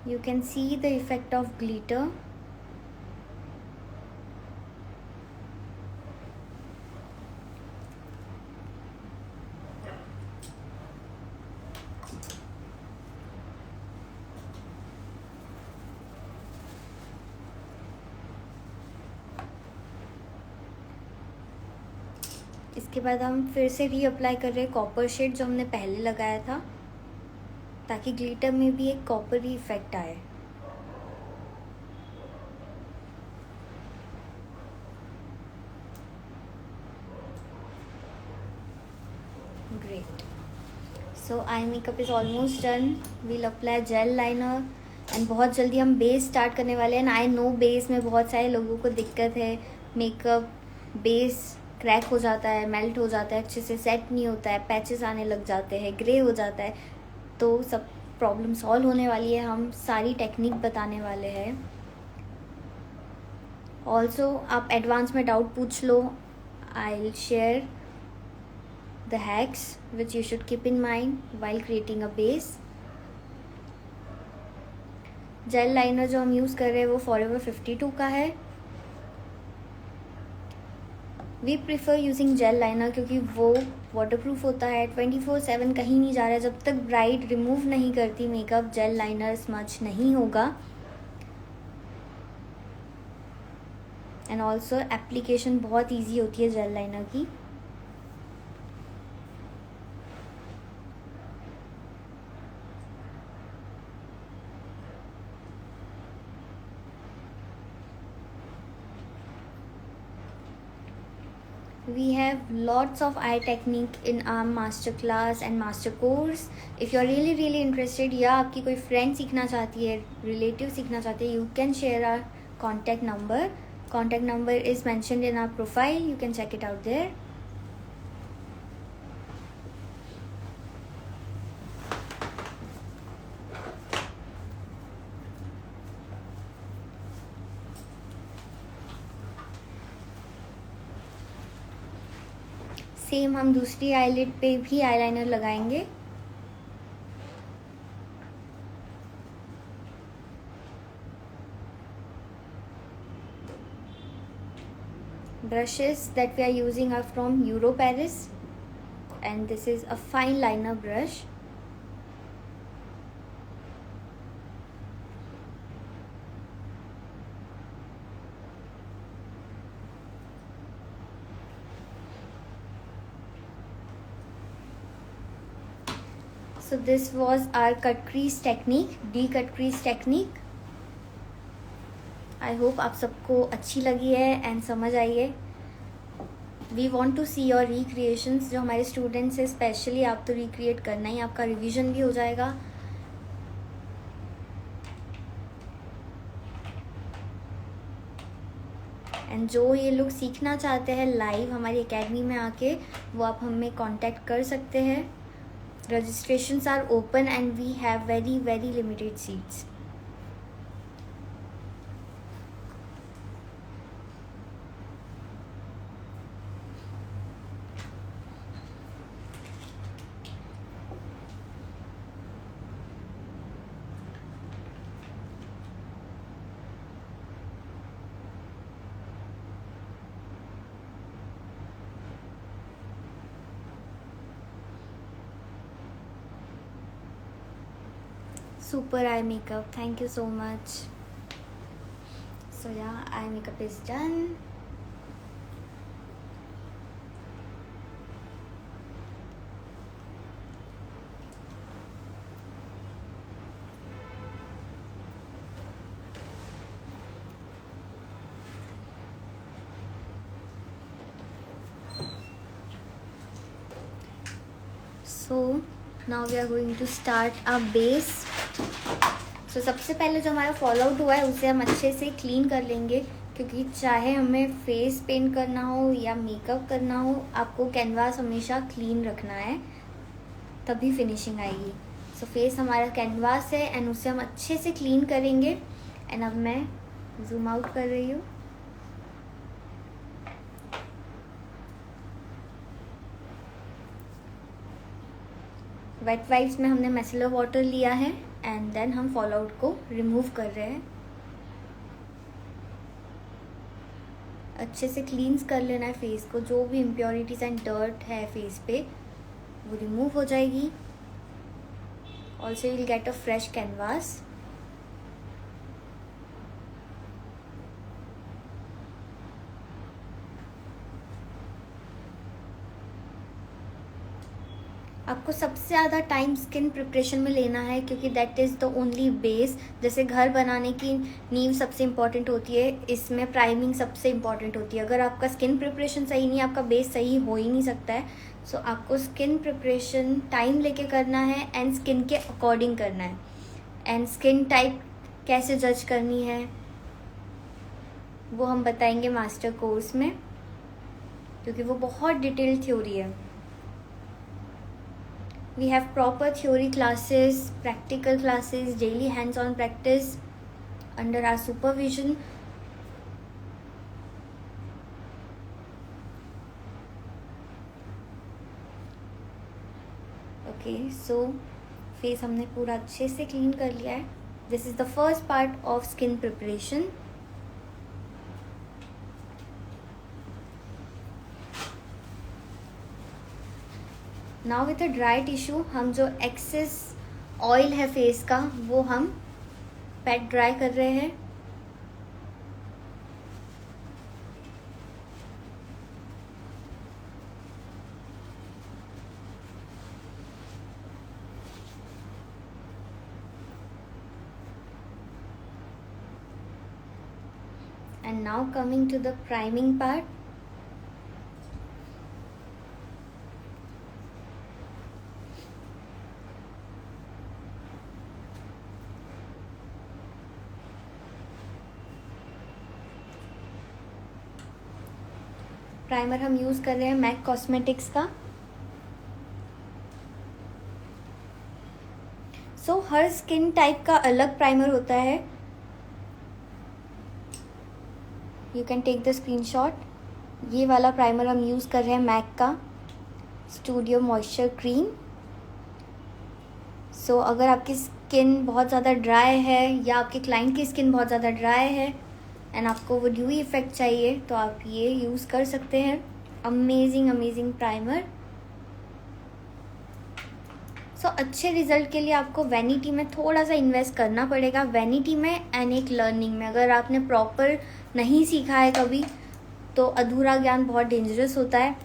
You can see the effect of glitter. इसके बाद हम फिर से रीअप्लाई कर रहे हैं कॉपर शेड जो हमने पहले लगाया था, ताकि ग्लिटर में भी एक कॉपरी इफेक्ट आए। Great. So eye makeup is almost done. We'll apply gel liner and बहुत जल्दी हम बेस स्टार्ट करने वाले हैं। आई नो बेस में बहुत सारे लोगों को दिक्कत है, मेकअप बेस क्रैक हो जाता है, मेल्ट हो जाता है, अच्छे से सेट नहीं होता है, पैचेस आने लग जाते हैं, ग्रे हो जाता है। तो सब प्रॉब्लम सॉल्व होने वाली है, हम सारी टेक्निक बताने वाले हैं। ऑल्सो आप एडवांस में डाउट पूछ लो, I will share the hacks which you should keep in mind while creating a base. Gel liner जो हम यूज़ कर रहे हैं वो फॉरएवर 52 का है। We prefer using gel liner क्योंकि वो वाटरप्रूफ होता है, 24/7 कहीं नहीं जा रहा है। जब तक ब्राइड रिमूव नहीं करती मेकअप, जेल लाइनर स्मच नहीं होगा। एंड ऑल्सो एप्लीकेशन बहुत ईजी होती है जेल लाइनर की। We have lots of eye technique in our master class and master course. If you are really interested या आपकी कोई friend सीखना चाहती है, relative सीखना चाहती है, you can share our contact number. Contact number is mentioned in our profile. You can check it out there. Same हम दूसरी आईलिड पे भी आईलाइनर लगाएंगे। Brushes that we are using are from Euro Paris and this is a fine liner brush. So this was our cut crease technique, D-cut crease technique. I hope आप सबको अच्छी लगी है एंड समझ आई है। We want to see your recreations. जो हमारे स्टूडेंट्स हैं स्पेशली, आप तो रिक्रिएट करना ही, आपका रिवीजन भी हो जाएगा। एंड जो ये लोग सीखना चाहते हैं लाइव हमारी एकेडमी में आके, वो आप हमें कांटेक्ट कर सकते हैं। Registrations are open and we have very limited seats. Super eye makeup, thank you so much. So yeah, eye makeup is done. So now we are going to start our base. तो सबसे पहले जो हमारा fall out हुआ है उसे हम अच्छे से क्लीन कर लेंगे, क्योंकि चाहे हमें फेस पेंट करना हो या मेकअप करना हो, आपको कैनवास हमेशा क्लीन रखना है, तभी फिनिशिंग आएगी। सो फेस हमारा कैनवास है एंड उसे हम अच्छे से क्लीन करेंगे। एंड अब मैं जूम आउट कर रही हूँ। वेट वाइप्स में हमने मिसेलर वाटर लिया है एंड देन हम फॉल आउट को रिमूव कर रहे हैं। अच्छे से क्लींस कर लेना है फेस को, जो भी इम्प्योरिटीज़ एंड डर्ट है फेस पे वो रिमूव हो जाएगी। Also you will get a fresh canvas. आपको सबसे ज़्यादा टाइम स्किन प्रिपरेशन में लेना है, क्योंकि that is the only base. जैसे घर बनाने की नींव सबसे इम्पॉर्टेंट होती है, इसमें प्राइमिंग सबसे इम्पॉर्टेंट होती है। अगर आपका स्किन प्रिपरेशन सही नहीं है, आपका बेस सही हो ही नहीं सकता है। सो आपको स्किन प्रिपरेशन टाइम लेके करना है एंड स्किन के अकॉर्डिंग करना है। एंड स्किन टाइप कैसे जज करनी है वो हम बताएंगे मास्टर कोर्स में, क्योंकि वो बहुत डिटेल्ड थ्योरी है। We have proper theory classes, practical classes, daily hands-on practice under our supervision. Okay, so face हमने पूरा अच्छे से क्लीन कर लिया है। This is the first part of skin preparation. Now with a dry tissue हम जो एक्सेस ऑयल है फेस का वो हम पैट ड्राई कर रहे हैं। And now coming to the priming part. Primer हम यूज़ कर रहे हैं मैक कॉस्मेटिक्स का। सो हर स्किन टाइप का अलग प्राइमर होता है। You can take the screenshot. ये वाला प्राइमर हम यूज़ कर रहे हैं मैक का स्टूडियो मॉइस्चर क्रीम। सो अगर आपकी स्किन बहुत ज़्यादा ड्राई है या आपके क्लाइंट की स्किन बहुत ज़्यादा ड्राई है एंड आपको वो ड्यूई इफेक्ट चाहिए तो आप ये यूज़ कर सकते हैं। Amazing primer. सो अच्छे रिजल्ट के लिए आपको वैनिटी में थोड़ा सा इन्वेस्ट करना पड़ेगा, वैनिटी में एंड एक लर्निंग में। अगर आपने प्रॉपर नहीं सीखा है कभी तो अधूरा ज्ञान बहुत डेंजरस होता है।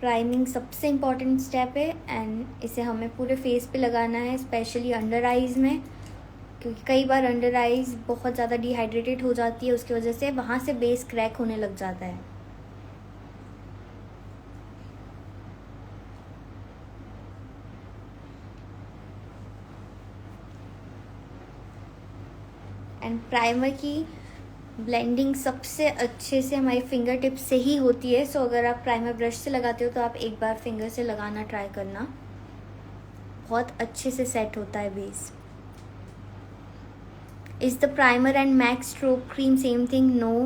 प्राइमिंग सबसे इम्पॉर्टेंट स्टेप है एंड इसे हमें पूरे फेस पे लगाना है, स्पेशली अंडर आइज़ में, क्योंकि कई बार अंडर आइज़ बहुत ज़्यादा डिहाइड्रेटेड हो जाती है, उसकी वजह से वहाँ से बेस क्रैक होने लग जाता है। एंड प्राइमर की ब्लेंडिंग सबसे अच्छे से हमारी फिंगर टिप से ही होती है। सो अगर आप प्राइमर ब्रश से लगाते हो तो आप एक बार फिंगर से लगाना ट्राई करना, बहुत अच्छे से सेट होता है base. Is the primer and MAC strobe cream same thing? No,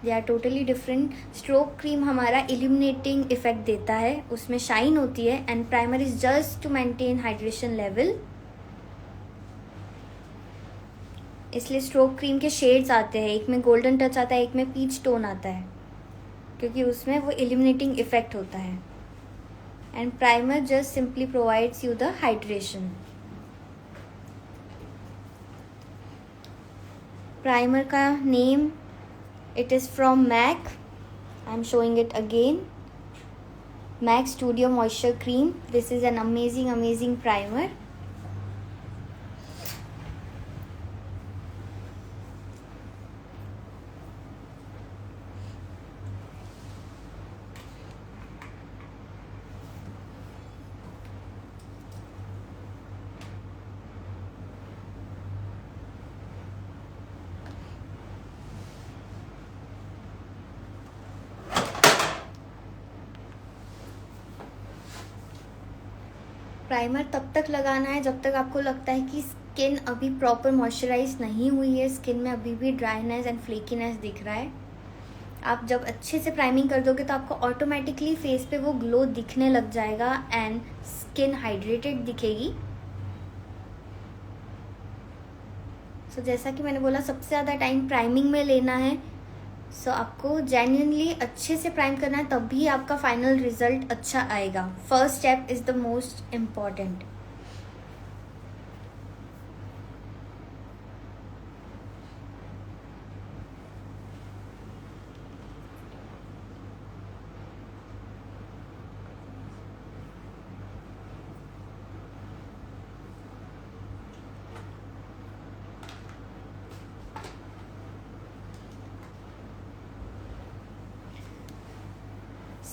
they are totally different. Strobe cream हमारा इल्यूमिनेटिंग इफेक्ट देता है, उसमें शाइन होती है, and primer is just to maintain hydration level. इसलिए स्ट्रोक क्रीम के शेड्स आते हैं, एक में गोल्डन टच आता है, एक में पीच टोन आता है, क्योंकि उसमें वो इल्यूमिनेटिंग इफेक्ट होता है। And primer just simply provides you the hydration. Primer का name, it is from MAC, I am showing it again, MAC studio moisture cream. This is an amazing primer. Primer तब तक लगाना है जब तक आपको लगता है कि स्किन अभी प्रॉपर मॉइस्चराइज नहीं हुई है, स्किन में अभी भी ड्राइनेस एंड फ्लेकीनेस दिख रहा है। आप जब अच्छे से प्राइमिंग कर दोगे तो आपको ऑटोमेटिकली फेस पे वो ग्लो दिखने लग जाएगा एंड स्किन हाइड्रेटेड दिखेगी। सो जैसा कि मैंने बोला, सबसे ज़्यादा टाइम प्राइमिंग में लेना है। सो आपको जेन्युइनली अच्छे से प्राइम करना है, तभी आपका फाइनल रिजल्ट अच्छा आएगा। First step is the most important.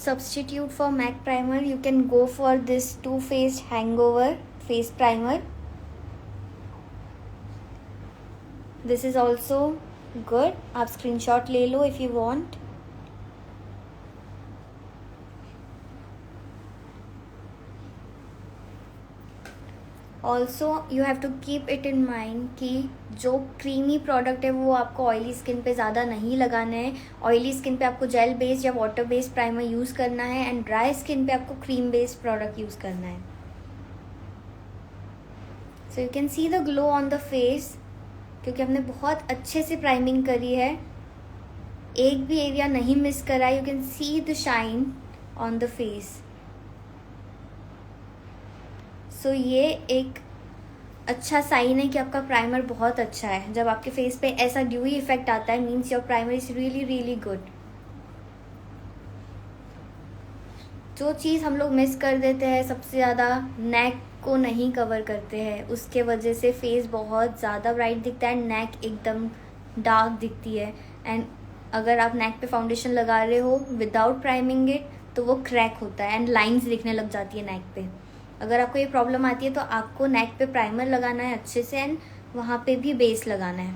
Substitute for MAC primer, you can go for this Too Faced Hangover face primer. This is also good. आप स्क्रीनशॉट ले लो if you want. Also you have to keep it in mind कि जो creamy product है वो आपको oily skin पे ज़्यादा नहीं लगाना है। ऑयली स्किन पे आपको जेल बेस्ड या वाटर बेस्ड प्राइमर यूज़ करना है एंड ड्राई स्किन पे आपको क्रीम बेस्ड प्रोडक्ट यूज़ करना है। So you can see the glow on the face, क्योंकि हमने बहुत अच्छे से प्राइमिंग करी है, एक भी एरिया नहीं मिस करा। You can see the shine on the face. So ये एक अच्छा साइन है कि आपका प्राइमर बहुत अच्छा है। जब आपके फेस पे ऐसा ड्यूई इफेक्ट आता है, means your primer is really really good. जो चीज़ हम लोग मिस कर देते हैं सबसे ज़्यादा, नेक को नहीं कवर करते हैं, उसके वजह से फेस बहुत ज़्यादा ब्राइट दिखता है, नेक एकदम डार्क दिखती है। एंड अगर आप नेक पे फाउंडेशन लगा रहे हो विदाउट प्राइमिंग इट तो वो क्रैक होता है एंड लाइंस दिखने लग जाती है नेक पे। अगर आपको ये प्रॉब्लम आती है तो आपको नेक पे प्राइमर लगाना है अच्छे से एंड वहाँ पे भी बेस लगाना है।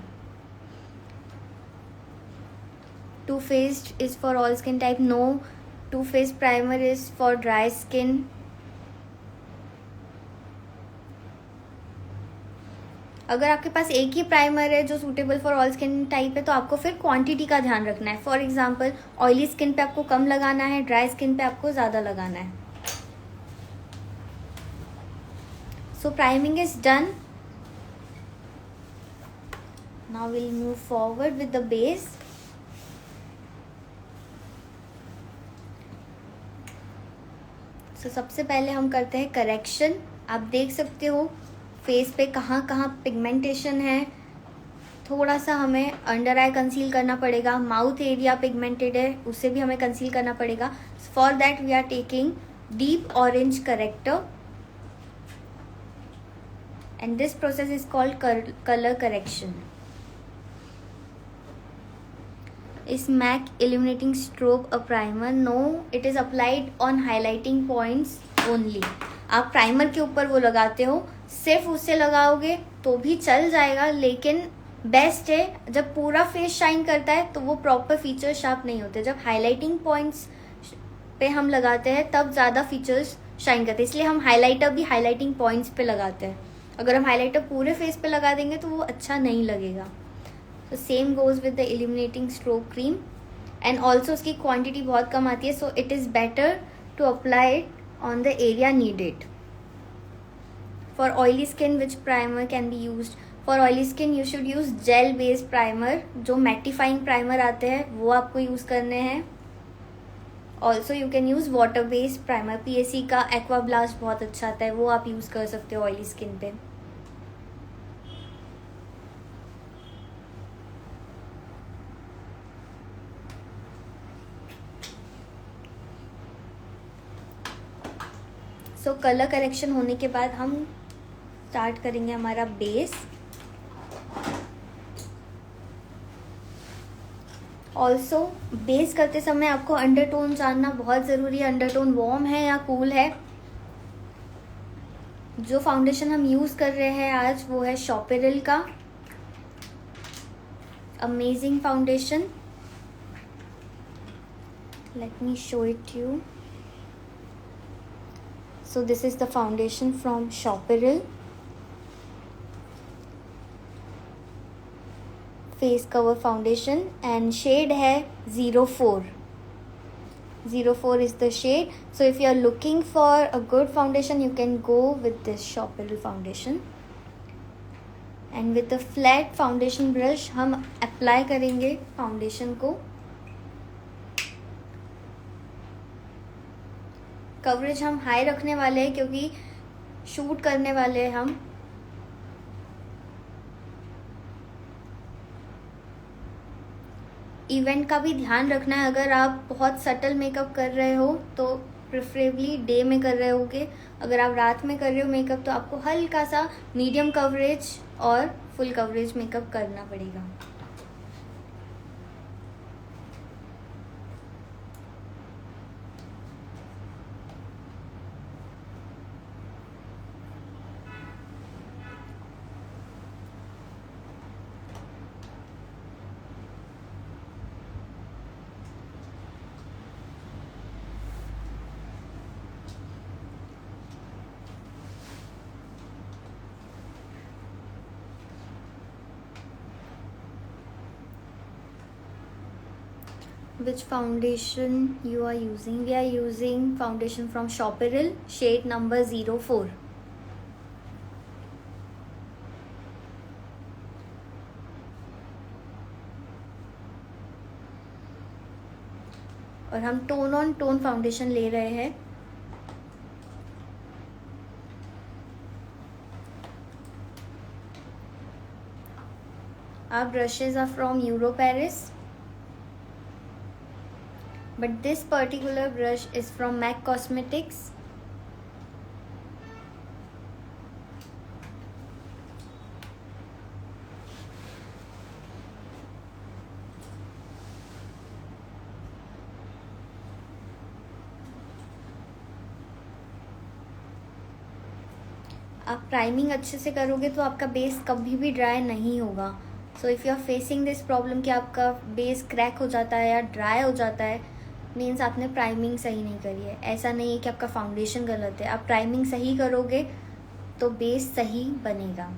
Too Faced is for all skin type, no Too Faced primer is for dry skin. अगर आपके पास एक ही प्राइमर है जो suitable for all skin type है तो आपको फिर क्वांटिटी का ध्यान रखना है। फॉर एग्जांपल, ऑयली स्किन पे आपको कम लगाना है, ड्राई स्किन पे आपको ज़्यादा लगाना है। So priming is done. Now we'll move forward with the base. So सबसे पहले हम करते हैं करेक्शन। आप देख सकते हो फेस पे कहाँ कहाँ पिगमेंटेशन है। थोड़ा सा हमें अंडर आई कंसील करना पड़ेगा, माउथ एरिया पिगमेंटेड है उसे भी हमें कंसील करना पड़ेगा। For that we are taking deep orange corrector and this process is called color correction. Is MAC illuminating strobe a primer? No, it is applied on highlighting points only. आप primer के ऊपर वो लगाते हो, सिर्फ उससे लगाओगे तो भी चल जाएगा, लेकिन बेस्ट है जब पूरा फेस शाइन करता है तो वो प्रॉपर फीचर शार्प नहीं होते। जब हाईलाइटिंग पॉइंट्स पे हम लगाते हैं तब ज़्यादा फीचर्स शाइन करते हैं, इसलिए हम हाईलाइटर भी हाईलाइटिंग पॉइंट्स पे लगाते हैं। अगर हम हाइलाइटर पूरे फेस पे लगा देंगे तो वो अच्छा नहीं लगेगा। तो same goes with the illuminating strobe cream and also उसकी क्वांटिटी बहुत कम आती है, so it is better to apply it on the area needed. For oily skin which primer can be used? For oily skin you should use gel based primer. जो mattifying primer आते हैं वो आपको यूज़ करने हैं। Also you can use water based primer, PAC का aqua blast बहुत अच्छा आता है, वो आप यूज़ कर सकते हो ऑयली स्किन पे। सो कलर करेक्शन होने के बाद हम स्टार्ट करेंगे हमारा बेस। ऑल्सो बेस करते समय आपको अंडरटोन जानना बहुत ज़रूरी है, अंडरटोन वार्म है या कूल है। जो फाउंडेशन हम यूज़ कर रहे हैं आज वो है शॉपेरिल का amazing foundation. Let me show it you. So this is the foundation from Shopperil. Face cover foundation and shade है 04. 04 is the shade. So if you are looking for a good foundation, you can go with this Shopperl foundation. And with a flat foundation brush हम apply करेंगे foundation को. Coverage हम high रखने वाले हैं क्योंकि shoot करने वाले हैं हम. इवेंट का भी ध्यान रखना है. अगर आप बहुत सटल मेकअप कर रहे हो तो प्रेफरेबली डे में कर रहे होगे. अगर आप रात में कर रहे हो मेकअप तो आपको हल्का सा मीडियम कवरेज और फुल कवरेज मेकअप करना पड़ेगा. Which foundation you are using? We are using foundation from Shopperl, shade number 04. और हम टोन ऑन टोन फाउंडेशन ले रहे हैं. Our brushes are from Europaris. But this particular brush is from MAC Cosmetics. आप priming अच्छे से करोगे तो आपका बेस कभी भी ड्राई नहीं होगा. So if you are facing this problem कि आपका बेस क्रैक हो जाता है या ड्राई हो जाता है, मीन्स आपने प्राइमिंग सही नहीं करी है. ऐसा नहीं है कि आपका फाउंडेशन गलत है. आप प्राइमिंग सही करोगे तो बेस सही बनेगा.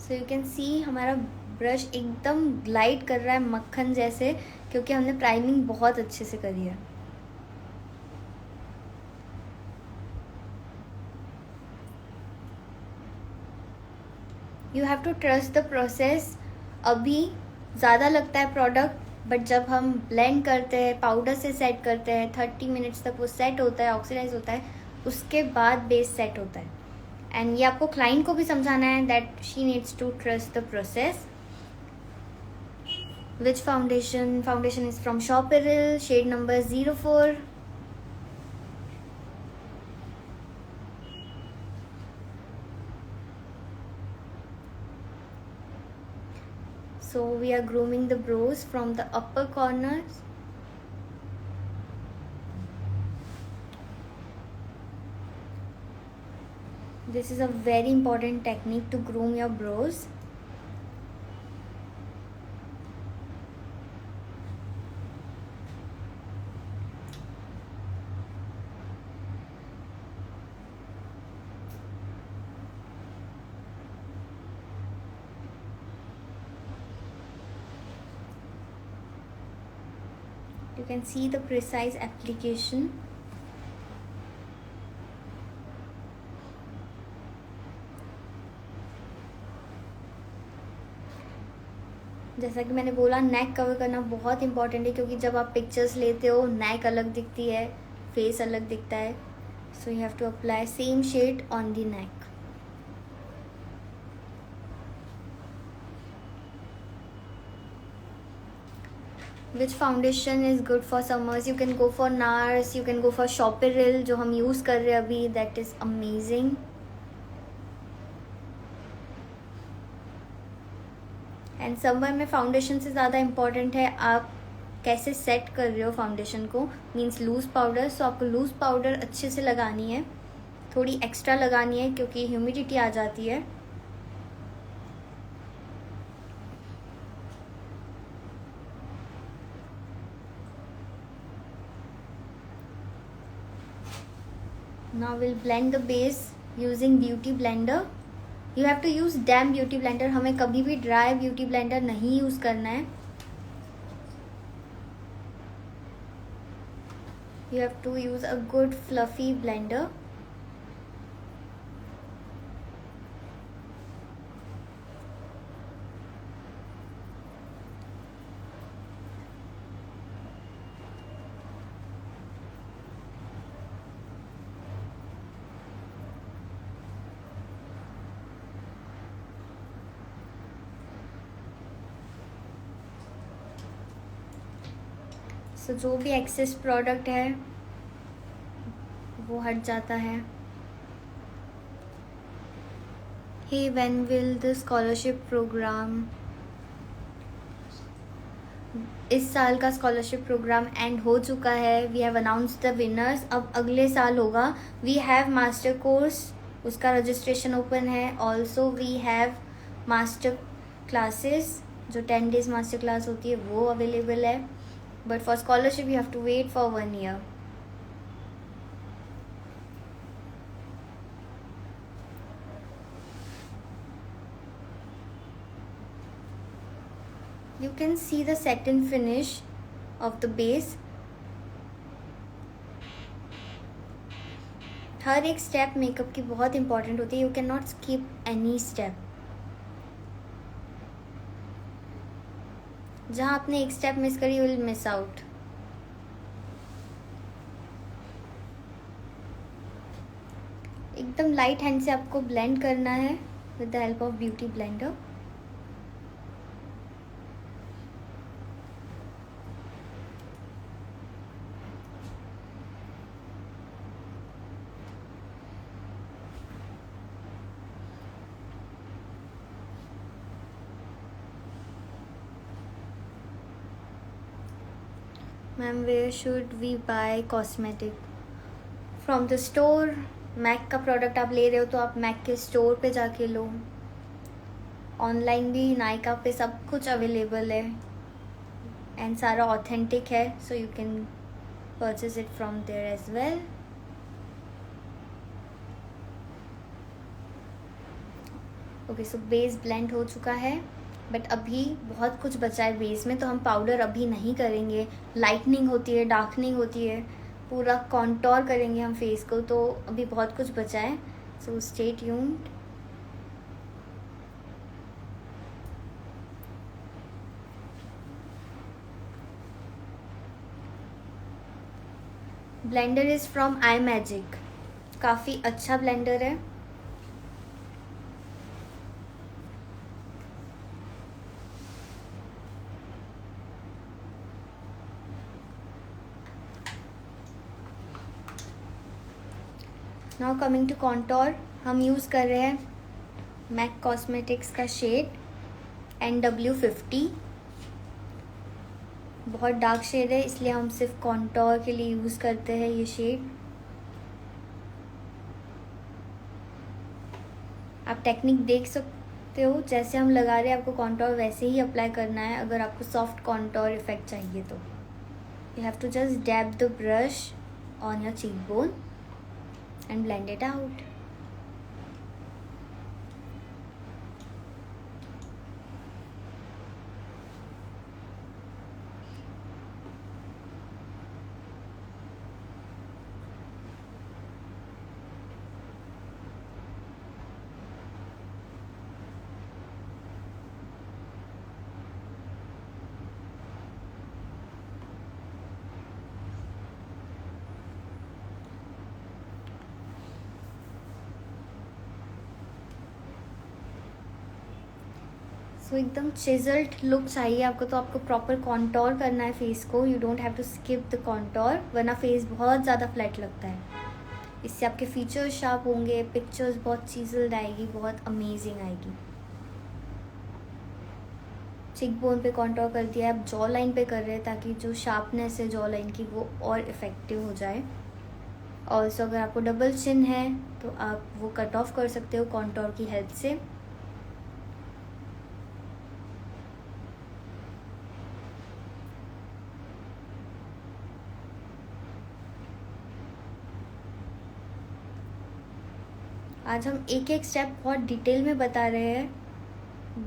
सो यू कैन सी हमारा ब्रश एकदम ग्लाइड कर रहा है मक्खन जैसे, क्योंकि हमने प्राइमिंग बहुत अच्छे से करी है. You have to trust the process. अभी ज़्यादा लगता है प्रोडक्ट, बट जब हम ब्लेंड करते हैं, पाउडर से सेट करते हैं, 30 मिनट्स तक वो सेट होता है, ऑक्सीडाइज होता है, उसके बाद बेस सेट होता है. एंड ये आपको क्लाइंट को भी समझाना है that she needs to trust the process. Which foundation is from Shopperl, shade number 04. So we are grooming the brows from the upper corners. This is a very important technique to groom your brows. You can see the precise application. जैसा कि मैंने बोला, नेक cover करना बहुत important है, क्योंकि जब आप पिक्चर्स लेते हो नेक अलग दिखती है, फेस अलग दिखता है. So you have to apply same shade on the neck. Which foundation is good for summers? You can go for NARS, you can go for Shopperl जो हम यूज़ कर रहे हैं अभी. That is amazing. And summer में foundation से ज़्यादा important है आप कैसे सेट कर रहे हो फाउंडेशन को. Means loose powder. सो आपको लूज़ पाउडर अच्छे से लगानी है, थोड़ी एक्स्ट्रा लगानी है क्योंकि ह्यूमिडिटी आ जाती है. Now we'll blend the base using beauty blender. You have to use damp beauty blender. हमें कभी भी ड्राई ब्यूटी ब्लेंडर नहीं यूज़ करना है. You have to use a good fluffy blender. सो जो भी एक्सेस प्रोडक्ट है वो हट जाता है. Hey when will the scholarship program, इस साल का स्कॉलरशिप प्रोग्राम एंड हो चुका है. We have announced the winners. अब अगले साल होगा. वी हैव मास्टर कोर्स, उसका रजिस्ट्रेशन ओपन है. Also we have master classes, जो 10 days मास्टर क्लास होती है वो अवेलेबल है. But for scholarship you have to wait for 1 year. You can see the satin finish of the base. हर एक step makeup की बहुत इंपॉर्टेंट होती है. You can not skip any step. जहाँ आपने एक स्टेप मिस करी, यू विल मिस आउट. एकदम लाइट हैंड से आपको ब्लेंड करना है with the help of beauty blender. Ma'am where should we buy cosmetic? From the store. MAC का प्रोडक्ट आप ले रहे हो तो आप मैक के स्टोर पे जाके लो. ऑनलाइन भी नायका पे सब कुछ अवेलेबल है एंड सारा ऑथेंटिक है. So you can purchase it from there as well. Okay, so base blend हो चुका है. बट अभी बहुत कुछ बचा है बेस में, तो हम पाउडर अभी नहीं करेंगे. लाइटनिंग होती है, डार्कनिंग होती है, पूरा कॉन्टोर करेंगे हम फेस को. तो अभी बहुत कुछ बचा है. So stay tuned. Blender is from I magic. काफ़ी अच्छा ब्लेंडर है. नाउ कमिंग टू कॉन्टोर, हम यूज़ कर रहे हैं मैक कॉस्मेटिक्स का शेड NW50. बहुत डार्क शेड है, इसलिए हम सिर्फ कॉन्टोर के लिए यूज़ करते हैं ये शेड. आप टेक्निक देख सकते हो, जैसे हम लगा रहे हैं आपको कॉन्टोर वैसे ही अप्लाई करना है. अगर आपको सॉफ्ट कॉन्टोर इफेक्ट चाहिए तो you have to just dab the brush on your cheek bone and blend it out. So एकदम चिजल्ड लुक चाहिए आपको, तो आपको प्रॉपर कॉन्टोर करना है फेस को. You don't have to skip the contour, वरना फेस बहुत ज़्यादा फ्लैट लगता है. इससे आपके फीचर्स शार्प होंगे, पिक्चर्स बहुत चिजल्ड आएगी, बहुत अमेजिंग आएगी. चिक बोन पे कॉन्टोर कर दिया, आप जॉ लाइन पे कर रहे हैं ताकि जो शार्पनेस है जॉ लाइन की वो और इफ़ेक्टिव हो जाए. ऑल्सो अगर आपको डबल चिन है तो आप वो कट ऑफ कर सकते हो कॉन्टोर की हेल्प से. आज हम एक एक स्टेप बहुत डिटेल में बता रहे हैं,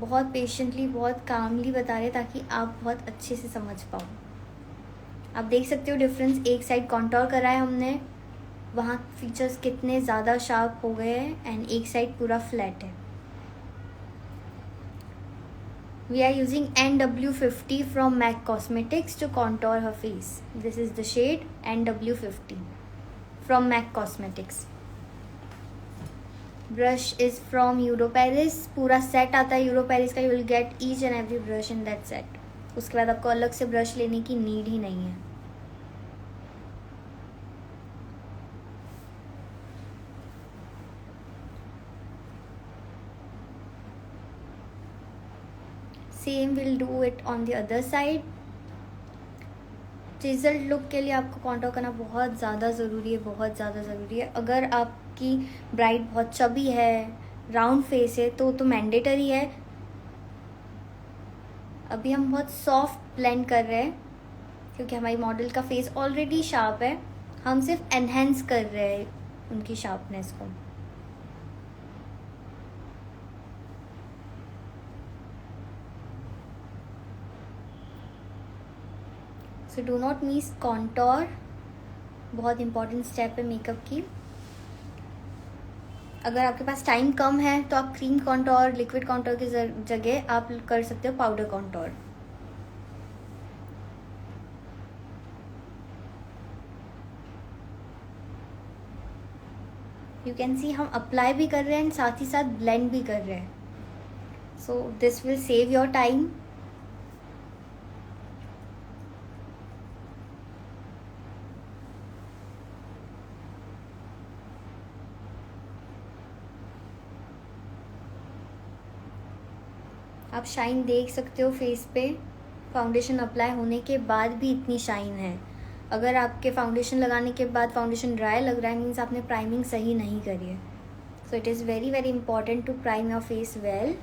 बहुत पेशेंटली, बहुत कामली बता रहे हैं, ताकि आप बहुत अच्छे से समझ पाओ। आप देख सकते हो डिफरेंस, एक साइड कॉन्टोर करा है हमने, वहाँ फीचर्स कितने ज़्यादा शार्प हो गए हैं, एंड एक साइड पूरा फ्लैट है। We are using NW50 from MAC Cosmetics to contour her face. This is the shade NW50 from MAC Cosmetics. Brush is from Europaris. पूरा सेट आता है Europaris का. You will get each and every brush in that set. उसके बाद आपको अलग से brush लेने की नीड ही नहीं है. Same will do it on the other side. Result look के लिए आपको कॉन्टोर करना बहुत ज़्यादा ज़रूरी है, बहुत ज़्यादा ज़रूरी है. अगर आपकी ब्राइड बहुत चबी है, राउंड फेस है, तो मैंडेटरी है. अभी हम बहुत सॉफ्ट ब्लेंड कर रहे हैं क्योंकि हमारी मॉडल का फेस ऑलरेडी शार्प है. हम सिर्फ एनहेंस कर रहे हैं उनकी शार्पनेस को. So do not miss contour. बहुत इंपॉर्टेंट स्टेप है मेकअप की. अगर आपके पास टाइम कम है तो आप क्रीम कॉन्टोर, लिक्विड कॉन्टोर की जगह आप कर सकते हो पाउडर कॉन्टोर. यू कैन सी हम अप्लाई भी कर रहे हैं, साथ ही साथ ब्लेंड भी कर रहे हैं. So this will save your time. आप शाइन देख सकते हो फेस पे. फाउंडेशन अप्लाई होने के बाद भी इतनी शाइन है. अगर आपके फाउंडेशन लगाने के बाद फाउंडेशन ड्राई लग रहा है, मीन्स आपने प्राइमिंग सही नहीं करी है. So it is very very important to prime your face well.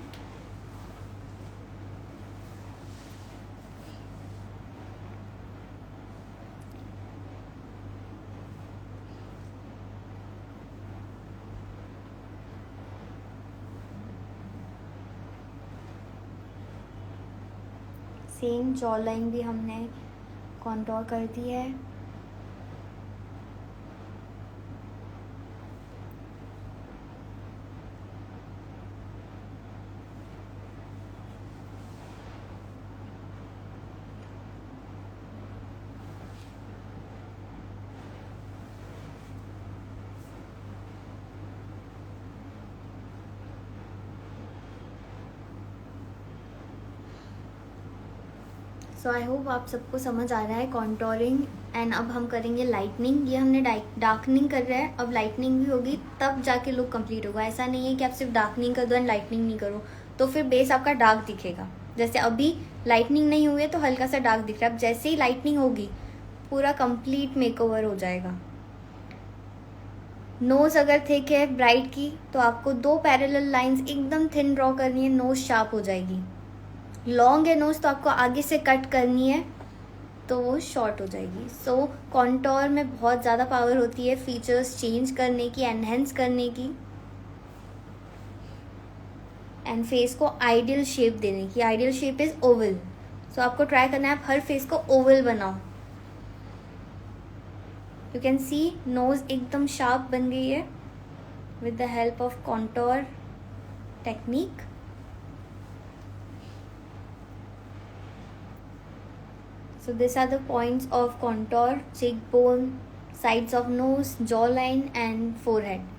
Same jaw line भी हमने कॉन्टोर कर दी है. सो आई होप आप सबको समझ आ रहा है कॉन्टोरिंग. एंड अब हम करेंगे लाइटनिंग. ये हमने डार्कनिंग कर रहे हैं, अब लाइटनिंग भी होगी, तब जाके लुक कंप्लीट होगा. ऐसा नहीं है कि आप सिर्फ डार्कनिंग कर दो एंड लाइटनिंग नहीं करो तो फिर बेस आपका डार्क दिखेगा. जैसे अभी लाइटनिंग नहीं हुई है तो हल्का सा डार्क दिख रहा है. अब जैसे ही लाइटनिंग होगी पूरा कंप्लीट मेकओवर हो जाएगा. नोज़ अगर थिक है ब्राइड की तो आपको 2 पैरेलल लाइंस एकदम थिन ड्रॉ करनी है, नोज़ शार्प हो जाएगी. लॉन्ग है नोज तो आपको आगे से कट करनी है तो वो शॉर्ट हो जाएगी. सो कॉन्टोर में बहुत ज़्यादा पावर होती है फीचर्स चेंज करने की, एनहेंस करने की, एंड फेस को आइडियल शेप देने की. Ideal shape is oval. So आपको ट्राई करना है आप हर फेस को ओवल बनाओ. यू कैन सी नोज एकदम शार्प बन गई है with the help of contour technique. So these are the points of contour: cheekbone, sides of nose, jawline and forehead.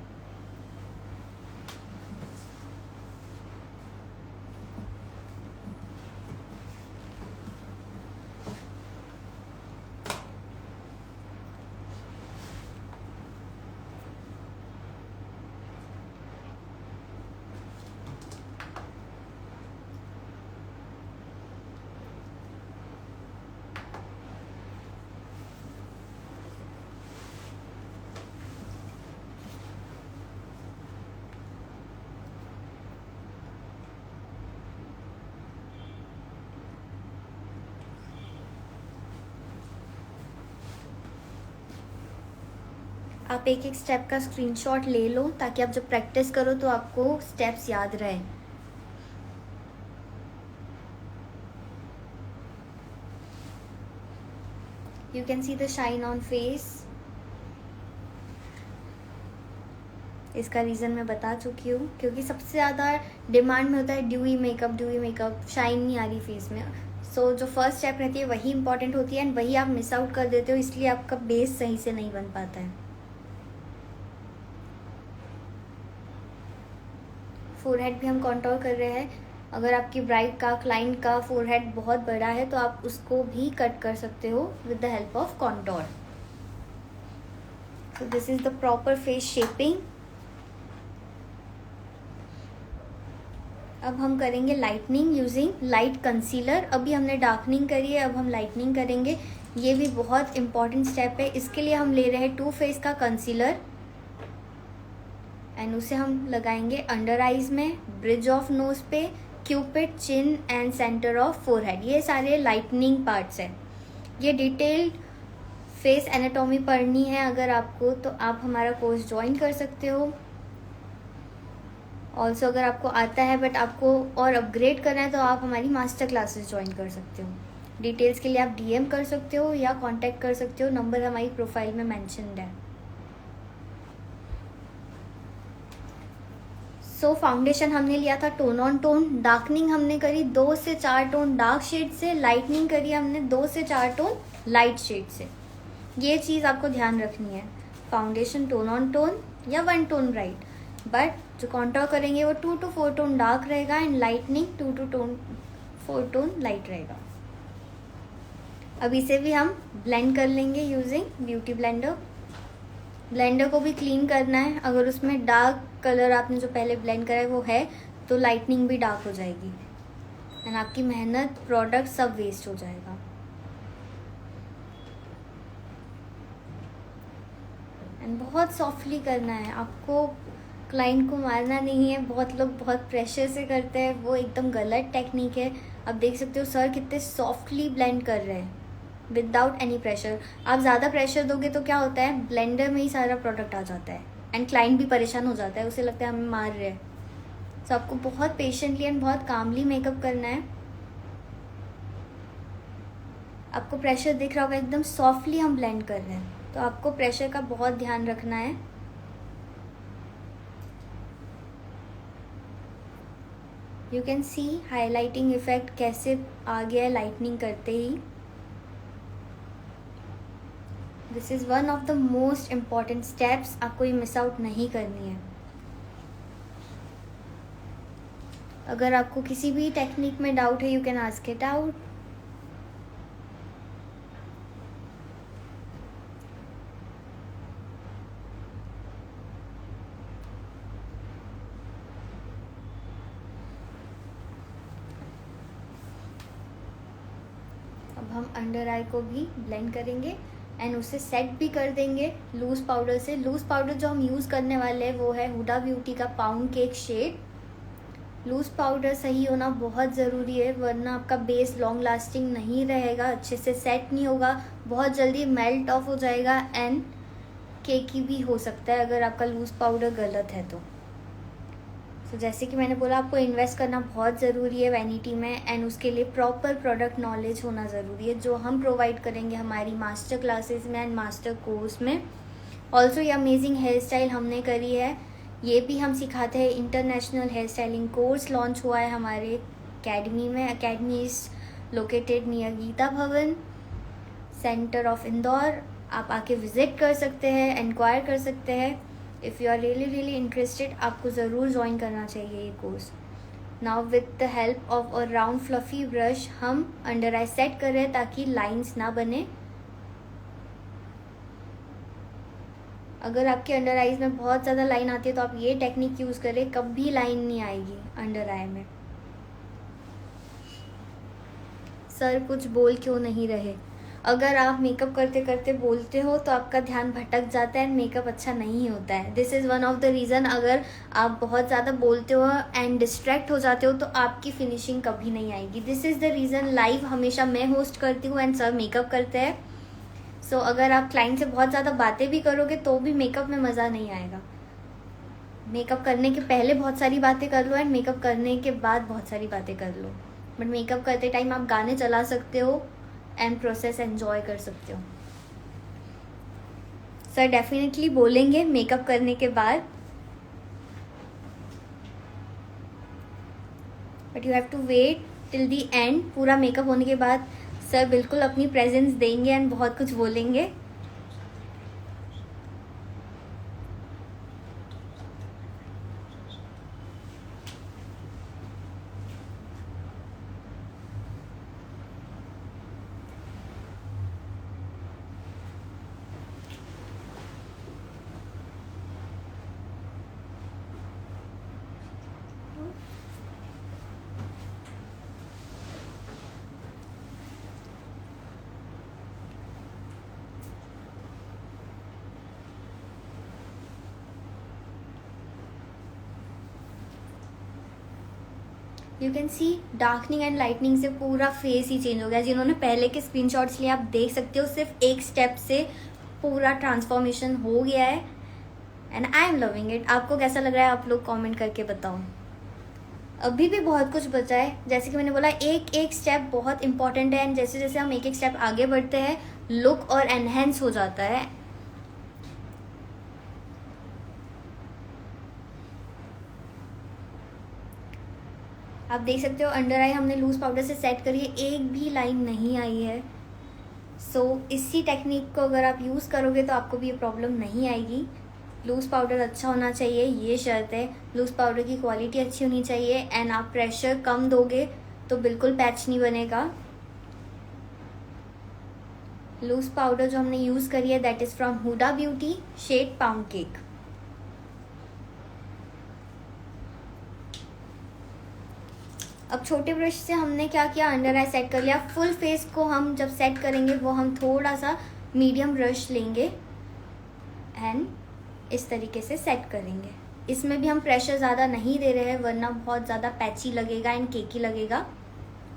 आप एक एक स्टेप का स्क्रीनशॉट ले लो ताकि आप जब प्रैक्टिस करो तो आपको स्टेप्स याद रहे। You can see the shine on face. इसका रीज़न मैं बता चुकी हूँ, क्योंकि सबसे ज़्यादा डिमांड में होता है ड्यूई मेकअप, शाइन नहीं आ रही फेस में। सो जो फर्स्ट स्टेप रहती है वही इंपॉर्टेंट होती है एंड वही आप मिस आउट कर देते हो, इसलिए आपका बेस सही से नहीं बन पाता है। फोरहेड भी हम कॉन्टोर कर रहे हैं। अगर आपकी ब्राइड का, क्लाइंट का फोरहेड बहुत बड़ा है तो आप उसको भी कट कर सकते हो with the help of contour. So this is the proper face shaping. अब हम करेंगे लाइटनिंग यूजिंग लाइट कंसीलर। अभी हमने डार्कनिंग करी है, अब हम लाइटनिंग करेंगे। ये भी बहुत इंपॉर्टेंट स्टेप है। इसके लिए हम ले रहे हैं टू फेस का कंसीलर एंड उसे हम लगाएंगे अंडर आइज में, ब्रिज ऑफ नोज पे, Cupid, chin and centre of forehead. ये सारे लाइटनिंग पार्ट्स हैं। ये डिटेल्ड फेस एनाटॉमी पढ़नी है अगर आपको, तो आप हमारा कोर्स ज्वाइन कर सकते हो। ऑल्सो अगर आपको आता है बट आपको और अपग्रेड करना है तो आप हमारी मास्टर क्लासेस ज्वाइन कर सकते हो। डिटेल्स के लिए आप डीएम कर सकते हो या कांटेक्ट कर सकते हो, नंबर हमारी प्रोफाइल में मेंशन्ड है। सो फाउंडेशन हमने लिया था टोन ऑन टोन, डार्कनिंग हमने करी 2 से 4 टोन डार्क शेड से, लाइटनिंग करी हमने 2 से 4 टोन लाइट शेड से। ये चीज़ आपको ध्यान रखनी है। फाउंडेशन टोन ऑन टोन या 1 टोन ब्राइट, बट जो कॉन्टोर करेंगे वो 2 to 4 टोन डार्क रहेगा and lightning 2 to 4 tone light रहेगा। अब इसे भी हम ब्लेंड कर लेंगे यूजिंग ब्यूटी ब्लेंडर। ब्लेंडर को भी क्लीन करना है। अगर उसमें डार्क कलर आपने जो पहले ब्लेंड करा है वो है तो लाइटनिंग भी डार्क हो जाएगी एंड आपकी मेहनत, प्रोडक्ट सब वेस्ट हो जाएगा। एंड बहुत सॉफ्टली करना है आपको, क्लाइंट को मारना नहीं है। बहुत लोग बहुत प्रेशर से करते हैं, वो एकदम गलत टेक्निक है। आप देख सकते हो सर कितने सॉफ्टली ब्लेंड कर रहे हैं विदाउट एनी प्रेशर। आप ज़्यादा प्रेशर दोगे तो क्या होता है, ब्लेंडर में ही सारा प्रोडक्ट आ जाता है एंड क्लाइंट भी परेशान हो जाता है, उसे लगता है हमें मार रहे हैं। तो आपको बहुत पेशेंटली एंड बहुत कामली मेकअप करना है। आपको प्रेशर दिख रहा होगा, एकदम सॉफ्टली हम ब्लेंड कर रहे हैं, तो आपको प्रेशर का बहुत ध्यान रखना है। You can see highlighting effect कैसे आ गया है लाइटनिंग करते ही। This is one of the most important steps, आपको ये मिस आउट नहीं करनी है। अगर आपको किसी भी टेक्निक में डाउट है you can ask it out. अब हम अंडर आई को भी ब्लेंड करेंगे एंड उसे सेट भी कर देंगे लूज पाउडर से। लूज पाउडर जो हम यूज़ करने वाले हैं वो है हुडा ब्यूटी का pound cake shade. Loose powder सही होना बहुत ज़रूरी है, वरना आपका बेस लॉन्ग लास्टिंग नहीं रहेगा, अच्छे से सेट नहीं होगा, बहुत जल्दी मेल्ट ऑफ हो जाएगा एंड केकी भी हो सकता है अगर आपका लूज पाउडर गलत है तो। जैसे कि मैंने बोला, आपको इन्वेस्ट करना बहुत ज़रूरी है वैनिटी में एंड उसके लिए प्रॉपर प्रोडक्ट नॉलेज होना ज़रूरी है, जो हम प्रोवाइड करेंगे हमारी मास्टर क्लासेस में एंड मास्टर कोर्स में। ऑल्सो ये अमेजिंग हेयर स्टाइल हमने करी है, ये भी हम सिखाते हैं। International hair styling course launch हुआ है हमारे अकेडमी में। Academy is located near Geeta Bhawan, centre of Indore. आप आके विज़िट कर सकते हैं, इंक्वायर कर सकते हैं। If you are really interested, आपको ज़रूर ज्वाइन करना चाहिए ये course. Now with the help of a round fluffy brush हम अंडर आई सेट कर रहे हैं ताकि लाइंस ना बने। अगर आपके अंडर आईज में बहुत ज़्यादा लाइन आती है तो आप ये टेक्निक यूज़ करें, कभी लाइन नहीं आएगी अंडर आई में। सर कुछ बोल क्यों नहीं रहे? अगर आप मेकअप करते करते बोलते हो तो आपका ध्यान भटक जाता है एंड मेकअप अच्छा नहीं होता है। This is one of the reason. अगर आप बहुत ज़्यादा बोलते हो एंड डिस्ट्रैक्ट हो जाते हो तो आपकी फिनिशिंग कभी नहीं आएगी। This is the reason live हमेशा मैं होस्ट करती हूँ एंड सर मेकअप करते हैं। सो अगर आप क्लाइंट से बहुत ज़्यादा बातें भी करोगे तो भी मेकअप में मज़ा नहीं आएगा। मेकअप करने के पहले बहुत सारी बातें कर लो एंड मेकअप करने के बाद बहुत सारी बातें कर लो, बट मेकअप करते टाइम आप गाने चला सकते हो एंड प्रोसेस एंजॉय कर सकते हो। सर डेफिनेटली बोलेंगे मेकअप करने के बाद, but you have to wait till the end. पूरा मेकअप होने के बाद सर बिल्कुल अपनी प्रेजेंस देंगे एंड बहुत कुछ बोलेंगे। You can C darkening and lightning से पूरा फेस ही चेंज हो गया। जिन्होंने पहले के स्क्रीनशॉट्स लिए आप देख सकते हो, सिर्फ एक स्टेप से पूरा ट्रांसफॉर्मेशन हो गया है and I am loving it. आपको कैसा लग रहा है आप लोग कमेंट करके बताओ। अभी भी बहुत कुछ बचा है, जैसे कि मैंने बोला एक एक स्टेप बहुत इंपॉर्टेंट है एंड जैसे जैसे हम एक एक स्टेप आगे बढ़ते हैं लुक और एनहेंस हो जाता है। आप देख सकते हो अंडर आई हमने लूज पाउडर से सेट करी है, एक भी लाइन नहीं आई है। सो इसी टेक्निक को अगर आप यूज़ करोगे तो आपको भी ये प्रॉब्लम नहीं आएगी। लूज़ पाउडर अच्छा होना चाहिए, ये शर्त है। लूज़ पाउडर की क्वालिटी अच्छी होनी चाहिए एंड आप प्रेशर कम दोगे तो बिल्कुल पैच नहीं बनेगा। लूज़ पाउडर जो हमने यूज़ करी है that is from Huda Beauty, shade pound cake. अब छोटे ब्रश से हमने क्या किया, अंडर आई सेट कर लिया। फुल फेस को हम जब सेट करेंगे वो हम थोड़ा सा मीडियम ब्रश लेंगे एंड इस तरीके से सेट करेंगे। इसमें भी हम प्रेशर ज़्यादा नहीं दे रहे हैं वरना बहुत ज़्यादा पैची लगेगा एंड केकी लगेगा।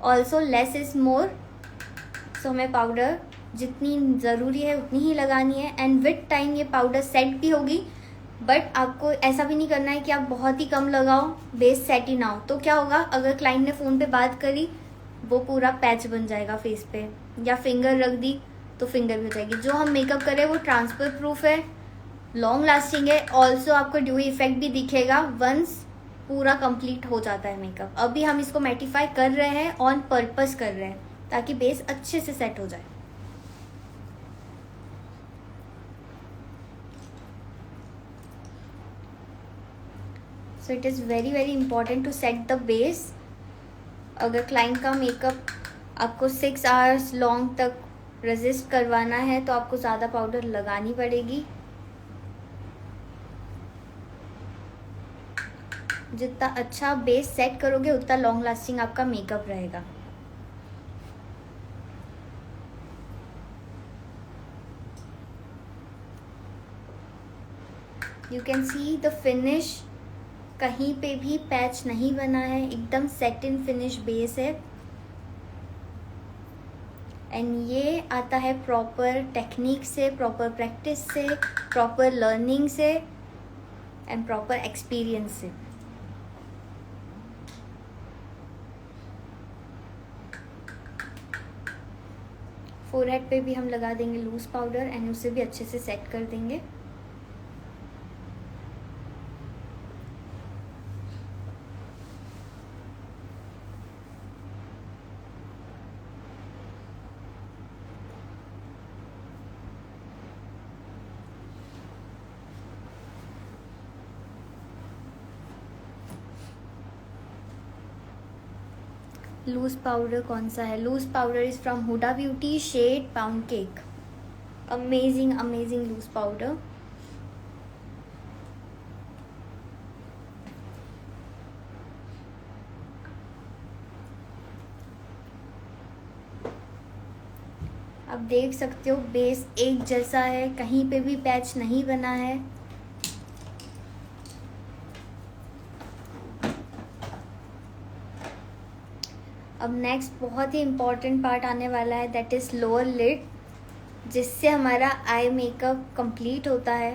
ऑल्सो लेस इज़ मोर, सो हमें पाउडर जितनी ज़रूरी है उतनी ही लगानी है एंड विद टाइम ये पाउडर सेट भी होगी। बट आपको ऐसा भी नहीं करना है कि आप बहुत ही कम लगाओ, बेस सेट ही ना हो। तो क्या होगा, अगर क्लाइंट ने फ़ोन पे बात करी वो पूरा पैच बन जाएगा फेस पे, या फिंगर रख दी तो फिंगर भी हो जाएगी। जो हम मेकअप करें वो ट्रांसफर प्रूफ है, लॉन्ग लास्टिंग है। ऑल्सो आपको ड्यूई इफेक्ट भी दिखेगा वंस पूरा कंप्लीट हो जाता है मेकअप। अभी हम इसको मैटिफाई कर रहे हैं, ऑन पर्पस कर रहे हैं ताकि बेस अच्छे से सेट हो जाए। So it is very very important to set the base. अगर क्लाइंट का मेकअप आपको 6 आवर्स लॉन्ग तक रेजिस्ट करवाना है तो आपको ज़्यादा पाउडर लगानी पड़ेगी। जितना अच्छा बेस सेट करोगे उतना लॉन्ग लास्टिंग आपका मेकअप रहेगा। You can see the finish, कहीं पे भी पैच नहीं बना है, एकदम सेट इन फिनिश बेस है एंड ये आता है प्रॉपर टेक्निक से, प्रॉपर प्रैक्टिस से, प्रॉपर लर्निंग से एंड प्रॉपर एक्सपीरियंस से। फोरहेड पे भी हम लगा देंगे लूज पाउडर एंड उसे भी अच्छे से सेट कर देंगे। लूज पाउडर कौन सा है? Loose powder is from Huda Beauty, shade pound cake. Amazing amazing loose powder. आप देख सकते हो बेस एक जैसा है, कहीं पे भी पैच नहीं बना है। अब नेक्स्ट बहुत ही इम्पॉर्टेंट पार्ट आने वाला है दैट इज़ लोअर लिड। जिससे हमारा आई मेकअप कंप्लीट होता है।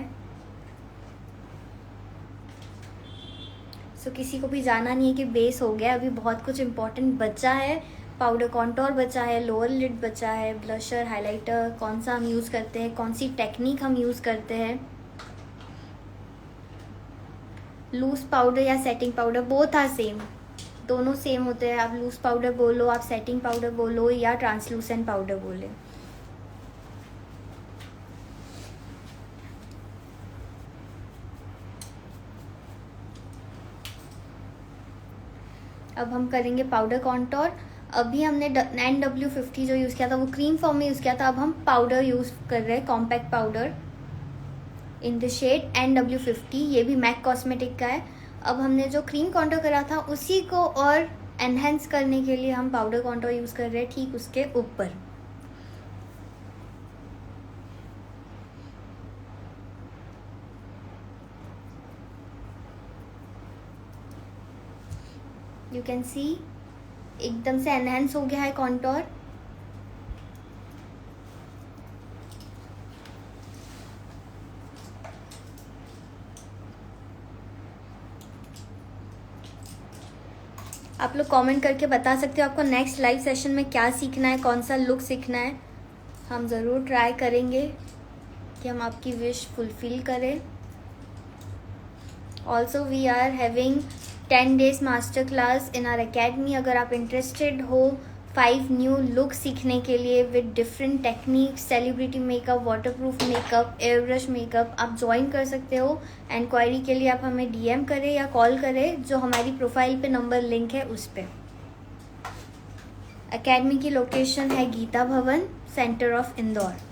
सो किसी को भी जाना नहीं है कि बेस हो गया, अभी बहुत कुछ इम्पोर्टेंट बचा है। पाउडर कॉन्टोर बचा है, लोअर लिड बचा है, ब्लशर, हाइलाइटर, कौन सा हम यूज़ करते हैं, कौन सी टेक्निक हम यूज़ करते हैं, लूज पाउडर या setting powder, both are same, दोनों सेम होते हैं। आप लूज पाउडर बोलो, आप सेटिंग पाउडर बोलो, या ट्रांसलूसेंट पाउडर बोले। अब हम करेंगे पाउडर कॉन्टोर। अभी हमने NW50 जो यूज़ किया था वो क्रीम फॉर्म में यूज़ किया था, अब हम पाउडर यूज़ कर रहे हैं, compact powder in the shade NW50। ये भी मैक कॉस्मेटिक का है। अब हमने जो क्रीम कॉन्टोर करा था उसी को और एनहेंस करने के लिए हम पाउडर कॉन्टोर यूज़ कर रहे हैं ठीक उसके ऊपर। यू कैन सी एकदम से एनहेंस हो गया है कॉन्टोर। आप लोग कमेंट करके बता सकते हो आपको नेक्स्ट लाइव सेशन में क्या सीखना है, कौन सा लुक सीखना है। हम ज़रूर ट्राई करेंगे कि हम आपकी विश फुलफिल करें। Also we are having 10 days master class in our academy. अगर आप इंटरेस्टेड हो 5 न्यू लुक सीखने के लिए with different technique, celebrity makeup, waterproof makeup, air brush makeup, आप ज्वाइन कर सकते हो। इंक्वायरी के लिए आप हमें DM करें या कॉल करें, जो हमारी प्रोफाइल पे नंबर लिंक है उस पर। अकेडमी की लोकेशन है गीता भवन, सेंटर ऑफ इंदौर।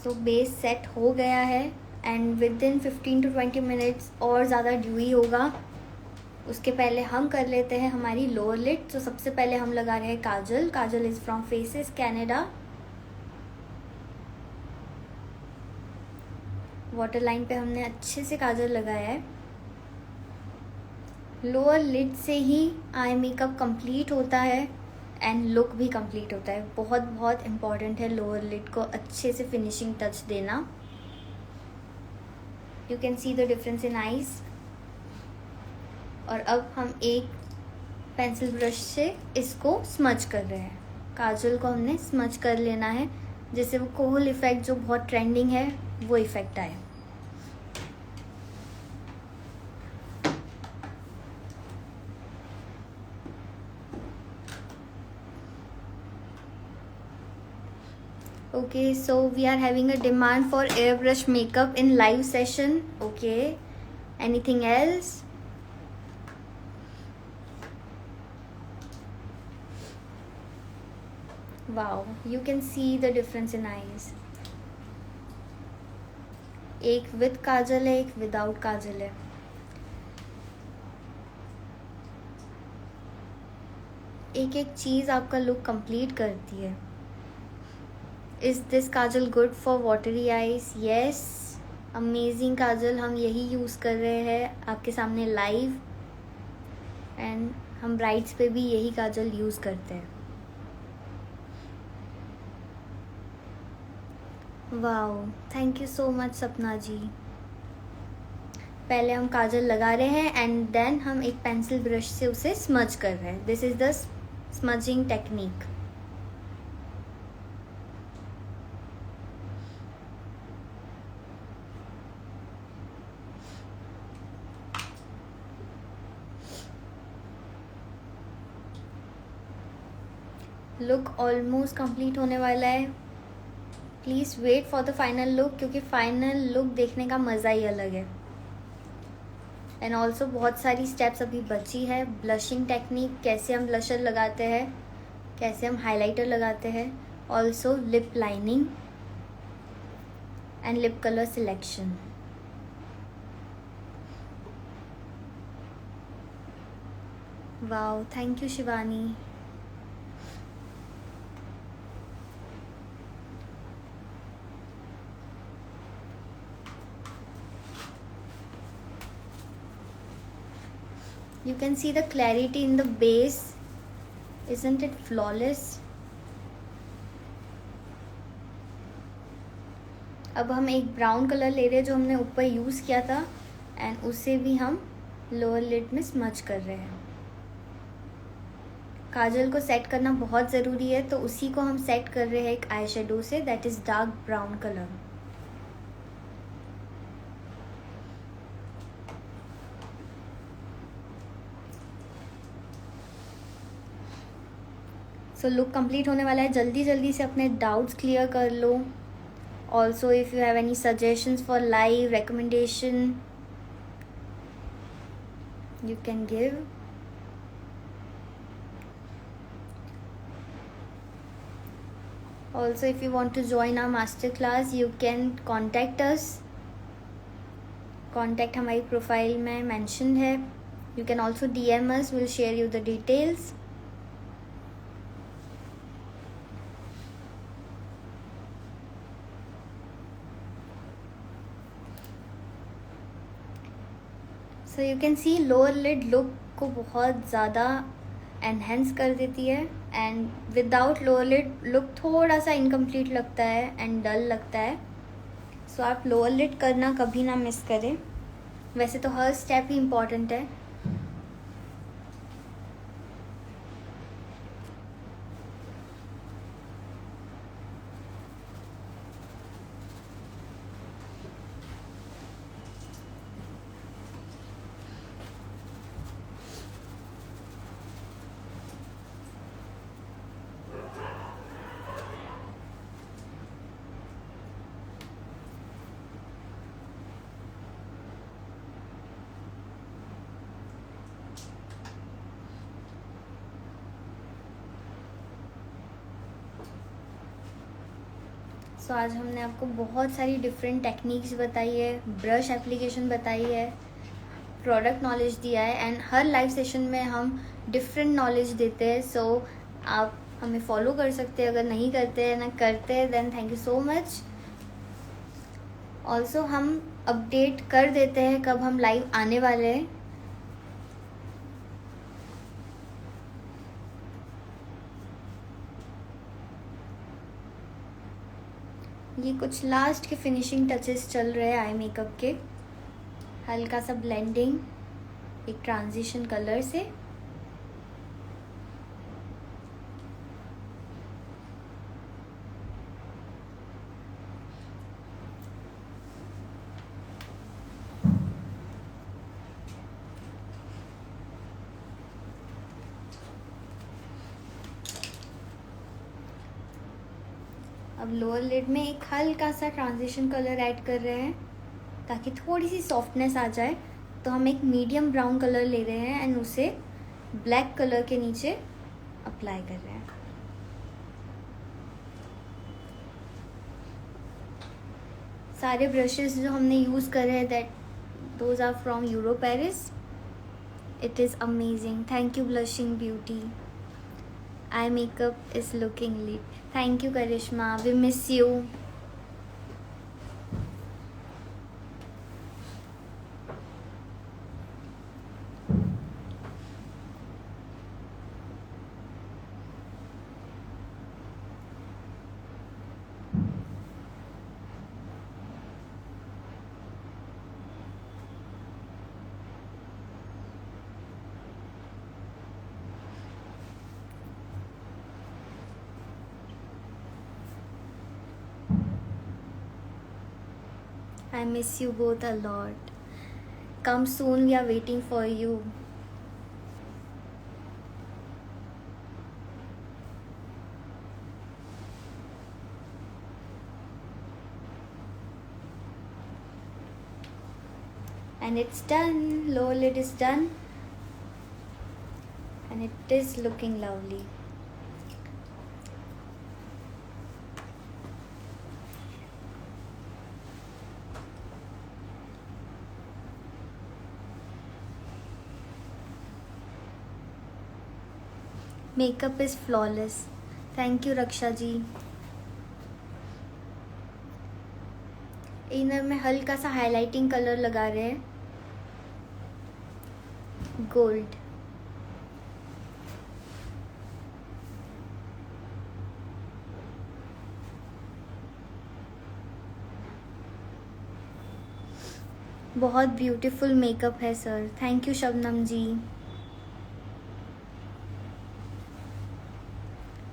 तो बेस सेट हो गया है and with in 15 to 20 minutes और ज़्यादा ड्यूई होगा। उसके पहले हम कर लेते हैं हमारी लोअर लिड। तो सबसे पहले हम लगा रहे हैं kajal. Kajal is from Faces Canada. Water line पे हमने अच्छे से काजल लगाया है। लोअर लिड से ही आई मेकअप कंप्लीट होता है एंड लुक भी कंप्लीट होता है। बहुत बहुत इम्पॉर्टेंट है लोअर लिड को अच्छे से फिनिशिंग टच देना। You can see the difference in eyes. और अब हम एक पेंसिल ब्रश से इसको स्मच कर रहे हैं। काजल को हमने स्मच कर लेना है जिससे वो कोहल इफेक्ट जो बहुत ट्रेंडिंग है वो इफेक्ट आए। Okay, so we are having a demand for airbrush makeup in live session. Okay, anything else? Wow, you can see the difference in eyes. एक with काजल है, एक without काजल है। एक एक चीज़ आपका लुक कंप्लीट करती है। Is this Kajal good for watery eyes? Yes, amazing काजल हम यही यूज़ कर रहे हैं आपके सामने लाइव। एंड हम ब्राइड्स पे भी यही काजल यूज़ करते हैं। Wow, thank you so much सपना जी। पहले हम काजल लगा रहे हैं एंड देन हम एक पेंसिल ब्रश से उसे स्मज कर रहे हैं। This is the smudging technique. Look almost complete होने वाला है। Please wait for the final look, क्योंकि फाइनल लुक देखने का मज़ा ही अलग है। एंड ऑल्सो बहुत सारी स्टेप्स अभी बची है। ब्लशिंग टेक्निक, कैसे हम ब्लशर लगाते हैं, कैसे हम हाइलाइटर लगाते हैं, also lip lining and lip colour selection. Wow, thank you Shivani. You can see the clarity in the base. Isn't it flawless? अब हम एक ब्राउन कलर ले रहे हैं जो हमने ऊपर यूज़ किया था, एंड उसे भी हम लोअर लिड में स्मच कर रहे हैं। काजल को सेट करना बहुत ज़रूरी है, तो उसी को हम सेट कर रहे हैं एक आई शेडो से, that is dark brown colour. So look complete होने वाला है। जल्दी जल्दी से अपने डाउट्स क्लियर कर लो। Also if you have any suggestions for live recommendation you can give. Also, if you want to join our masterclass, you can contact us. Contact हमारी प्रोफाइल में mentioned है. You can also DM us. We'll share you the details. So you can see lower lid look को बहुत ज़्यादा enhance कर देती है, and without lower lid look थोड़ा सा इनकम्प्लीट लगता है एंड डल लगता है। सो आप लोअर लिड करना कभी ना मिस करें। वैसे तो हर स्टेप ही इम्पॉर्टेंट है। सो आज हमने आपको बहुत सारी डिफरेंट टेक्निक्स बताई है, ब्रश एप्लीकेशन बताई है, प्रोडक्ट नॉलेज दिया है, एंड हर लाइव सेशन में हम डिफरेंट नॉलेज देते हैं। सो आप हमें फॉलो कर सकते हैं। अगर नहीं करते हैं ना करते हैं then thank you so much. Also हम अपडेट कर देते हैं कब हम लाइव आने वाले हैं। ये कुछ लास्ट के फिनिशिंग टचेस चल रहे हैं आई मेकअप के। हल्का सा ब्लेंडिंग, एक ट्रांजिशन कलर से। अब लोअर लिड में एक हल्का सा ट्रांजिशन कलर ऐड कर रहे हैं ताकि थोड़ी सी सॉफ्टनेस आ जाए। तो हम एक मीडियम ब्राउन कलर ले रहे हैं एंड उसे ब्लैक कलर के नीचे अप्लाई कर रहे हैं। सारे ब्रशेस जो हमने यूज़ करे हैं that those are from Euro Paris. It is amazing. Thank you blushing beauty. Eye makeup is looking lit. Thank you Karishma, we miss you. I miss you both a lot. Come soon, we are waiting for you. And it's done. Lower lid is done. And it is looking lovely. Makeup is flawless. Thank you Raksha ji. Inner में हल्का सा highlighting colour लगा रहे हैं, gold. बहुत beautiful makeup है sir, thank you Shabnam ji.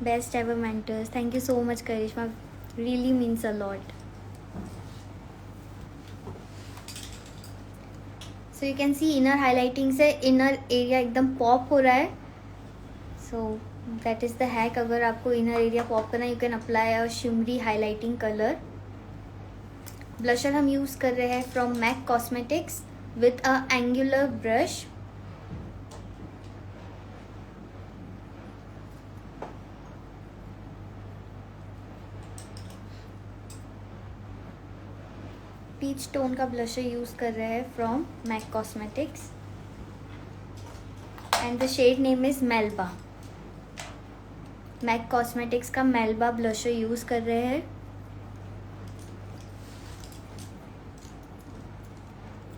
Best ever mentors, thank you so much Karishma, really means a lot. So you can see inner highlighting से inner area एकदम पॉप हो रहा है। So that is the hack. अगर आपको inner area pop करना, you can apply a shimmery highlighting colour. Blusher हम use कर रहे हैं from MAC cosmetics with a angular brush. Peach tone का ब्लशर यूज़ कर रहे हैं from MAC cosmetics and the shade name is Melba. MAC cosmetics का Melba blusher use कर रहे हैं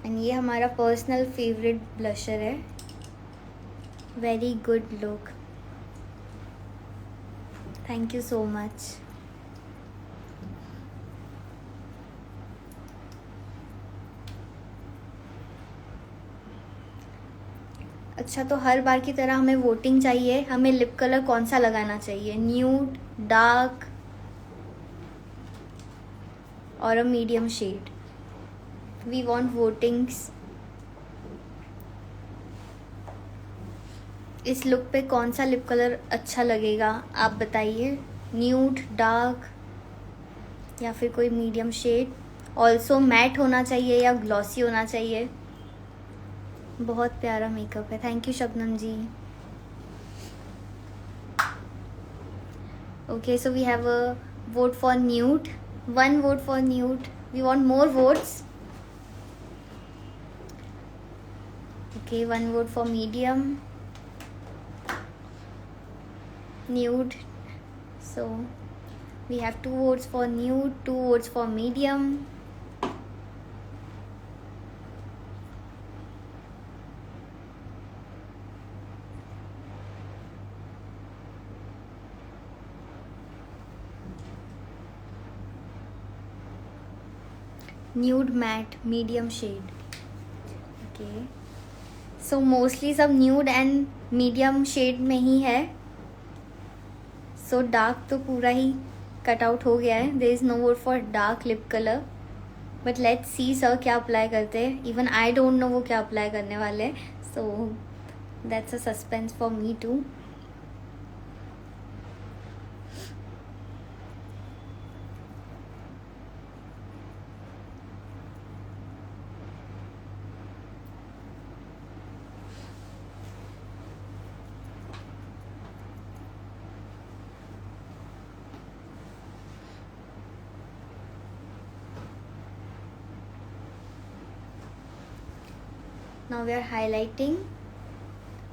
एंड ये हमारा पर्सनल फेवरेट ब्लशर है। Very good look, thank you so much. अच्छा, तो हर बार की तरह हमें वोटिंग चाहिए। हमें लिप कलर कौन सा लगाना चाहिए, न्यूड, डार्क और a medium shade. We want votings. इस लुक पे कौन सा लिप कलर अच्छा लगेगा आप बताइए, न्यूड, डार्क या फिर कोई मीडियम शेड। ऑल्सो मैट होना चाहिए या ग्लॉसी होना चाहिए। बहुत प्यारा मेकअप है, thank you Shabnam ji. Okay, so we have a vote for nude, 1 vote for nude. We want more votes. Okay, 1 vote for medium, nude. So we have 2 votes for nude, 2 votes for medium. Nude matte medium shade. Okay, so mostly सब nude and medium shade में ही है। So dark तो पूरा ही cut out हो गया है। There is no vote for dark lip color. But let's see sir क्या apply करते हैं। Even I don't know वो क्या अप्लाई करने वाले हैं। So that's a suspense for me too. Now we are highlighting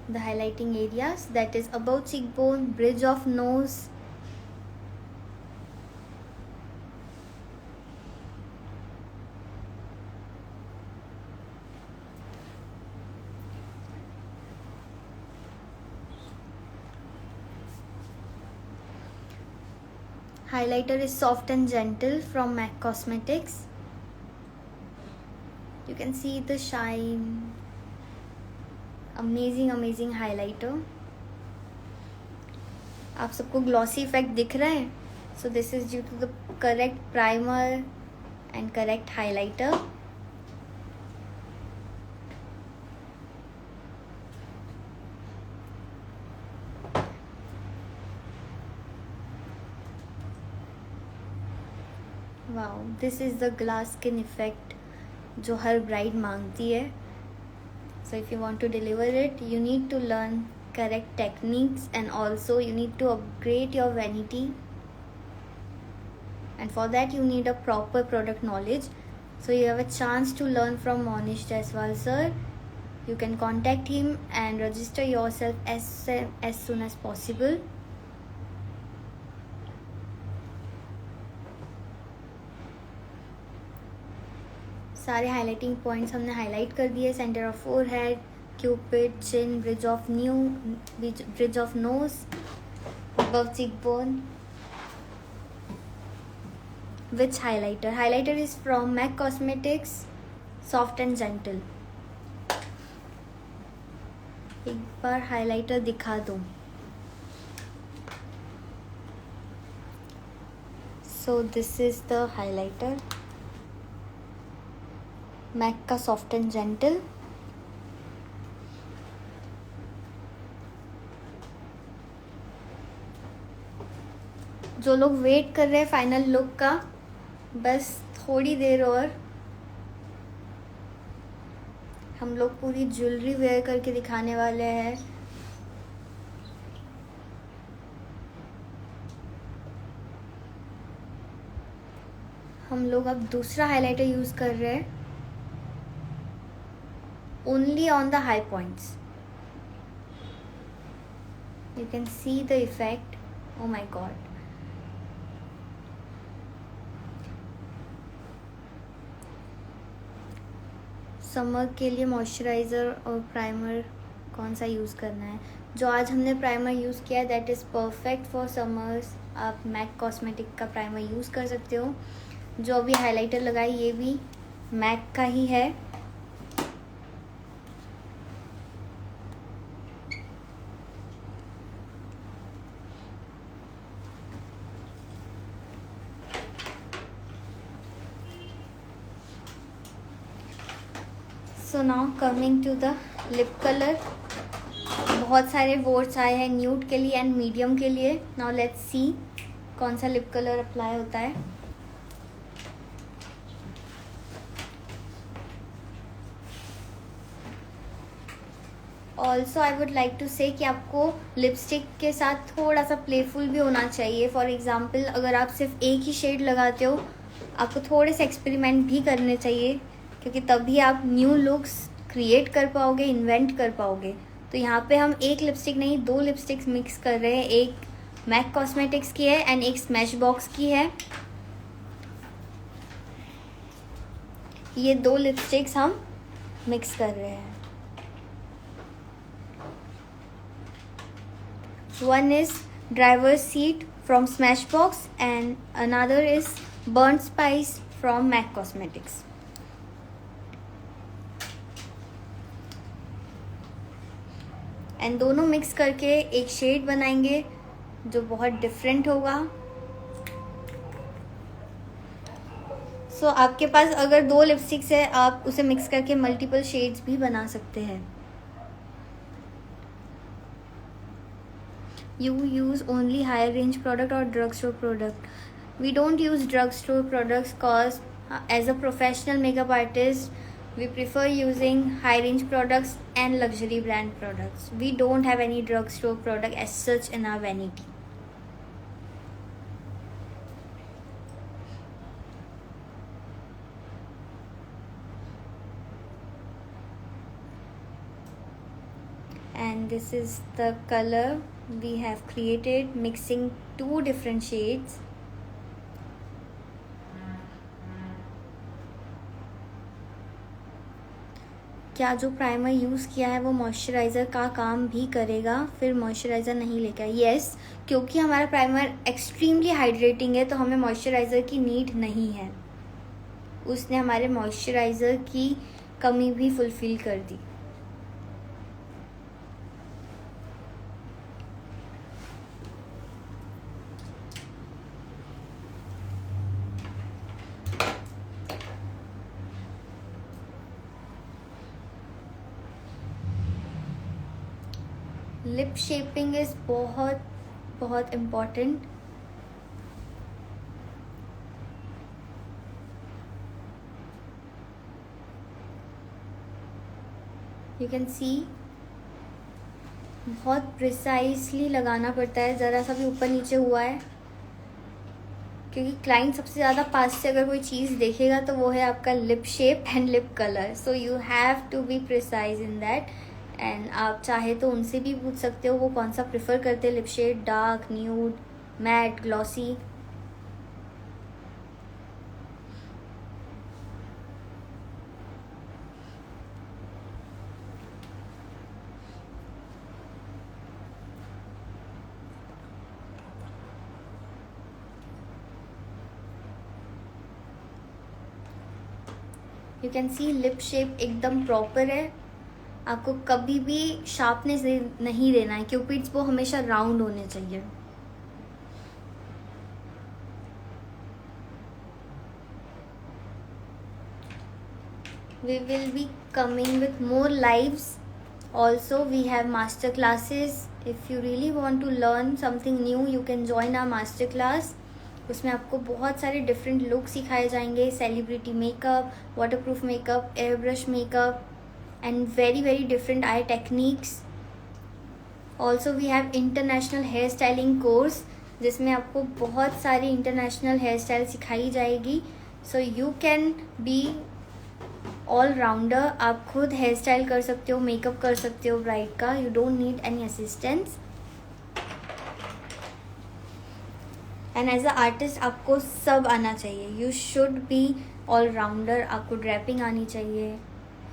the highlighting areas, that is above cheekbone, bridge of nose, highlighter is soft and gentle from MAC Cosmetics. You can see the shine. Amazing highlighter. आप सबको glossy effect दिख रहा है? So this is due to the correct primer and correct highlighter. Wow, this is the glass skin effect जो हर bride मांगती है. So if you want to deliver it, you need to learn correct techniques and also you need to upgrade your vanity, and for that you need a proper product knowledge. So you have a chance to learn from Monish Jaiswal sir. You can contact him and register yourself as soon as possible. सारे highlighting points हमने highlight कर दिए. Centre of forehead, cupid, chin, bridge of nose, above cheekbone. Which highlighter? Highlighter is from MAC Cosmetics, Soft and Gentle. एक बार highlighter दिखा दो. So this is the highlighter, MAC का Soft and Gentle. जो लोग wait कर रहे हैं final look का, बस थोड़ी देर और हम लोग पूरी ज्वेलरी वेयर करके दिखाने वाले हैं. हम लोग अब दूसरा हाइलाइटर यूज कर रहे हैं, only on the high points. You can see the effect. Oh my God. Summer के लिए मॉइस्चराइज़र और प्राइमर कौन सा यूज़ करना है? जो आज हमने प्राइमर यूज़ किया है that is perfect for summers. आप मैक कॉस्मेटिक का प्राइमर यूज़ कर सकते हो. जो अभी हाइलाइटर लगाई ये भी मैक का ही है. So now coming to the lip colour. बहुत सारे वोट्स आए हैं न्यूड के लिए एंड मीडियम के लिए. नाउ लेट्स सी कौन सा लिप कलर अप्लाई होता है. Also I would like to say कि आपको लिपस्टिक के साथ थोड़ा सा प्लेफुल भी होना चाहिए. फॉर एग्जाम्पल अगर आप सिर्फ एक ही शेड लगाते हो, आपको थोड़े से एक्सपेरिमेंट भी करने चाहिए, क्योंकि तभी आप न्यू लुक्स क्रिएट कर पाओगे, इन्वेंट कर पाओगे. तो यहाँ पे हम एक लिपस्टिक नहीं 2 लिपस्टिक्स मिक्स कर रहे हैं. एक मैक कॉस्मेटिक्स की है एंड एक स्मैश बॉक्स की है. ये 2 लिपस्टिक्स हम मिक्स कर रहे हैं. One is driver seat from Smashbox and another is burn spice from MAC cosmetics. And दोनों मिक्स करके एक शेड बनाएंगे जो बहुत डिफरेंट होगा. सो आपके पास अगर 2 लिपस्टिक्स है, आप उसे मिक्स करके मल्टीपल शेड्स भी बना सकते हैं. You use only higher range product or drug store product? We don't use drug store products cause as a professional makeup artist we prefer using high range products and luxury brand products. We don't have any drugstore product as such in our vanity. And this is the color we have created, mixing 2 different shades. क्या जो primer use किया है वो moisturiser का काम भी करेगा, फिर मॉइस्चराइज़र नहीं लेकर? यस, क्योंकि हमारा प्राइमर एक्सट्रीमली हाइड्रेटिंग है तो हमें मॉइस्चराइज़र की नीड नहीं है. उसने हमारे मॉइस्चराइज़र की कमी भी फुलफ़िल कर दी. लिप शेपिंग इज़ बहुत बहुत इम्पॉर्टेंट. यू कैन सी बहुत प्रिसाइसली लगाना पड़ता है. ज़रा सा भी ऊपर नीचे हुआ है, क्योंकि क्लाइंट सबसे ज़्यादा पास से अगर कोई चीज़ देखेगा तो वो है आपका lip shape and lip colour. So you have to be precise in that. And आप चाहे तो उनसे भी पूछ सकते हो वो कौन सा प्रेफर करते हैं lip shade, dark, nude, matte, glossy. You can see lip shape एकदम प्रॉपर है, आपको कभी भी शार्पनेस नहीं देना है, क्यूपिड्स वो हमेशा राउंड होने चाहिए। We will be coming with more lives. Also, we have master classes. If you really want to learn something new, you can join our master class. उसमें आपको बहुत सारे डिफरेंट लुक सिखाए जाएंगे, celebrity makeup, waterproof makeup, air brush makeup and very very different eye techniques. Also we have international hair styling course, जिसमें आपको बहुत सारी इंटरनेशनल हेयर स्टाइल सिखाई जाएगी। So you can be all rounder, आप खुद हेयर स्टाइल कर सकते हो, मेकअप कर सकते हो ब्राइड का, you don't need any assistance. And as a artist आपको सब आना चाहिए, you should be all rounder. आपको ड्रैपिंग आनी चाहिए,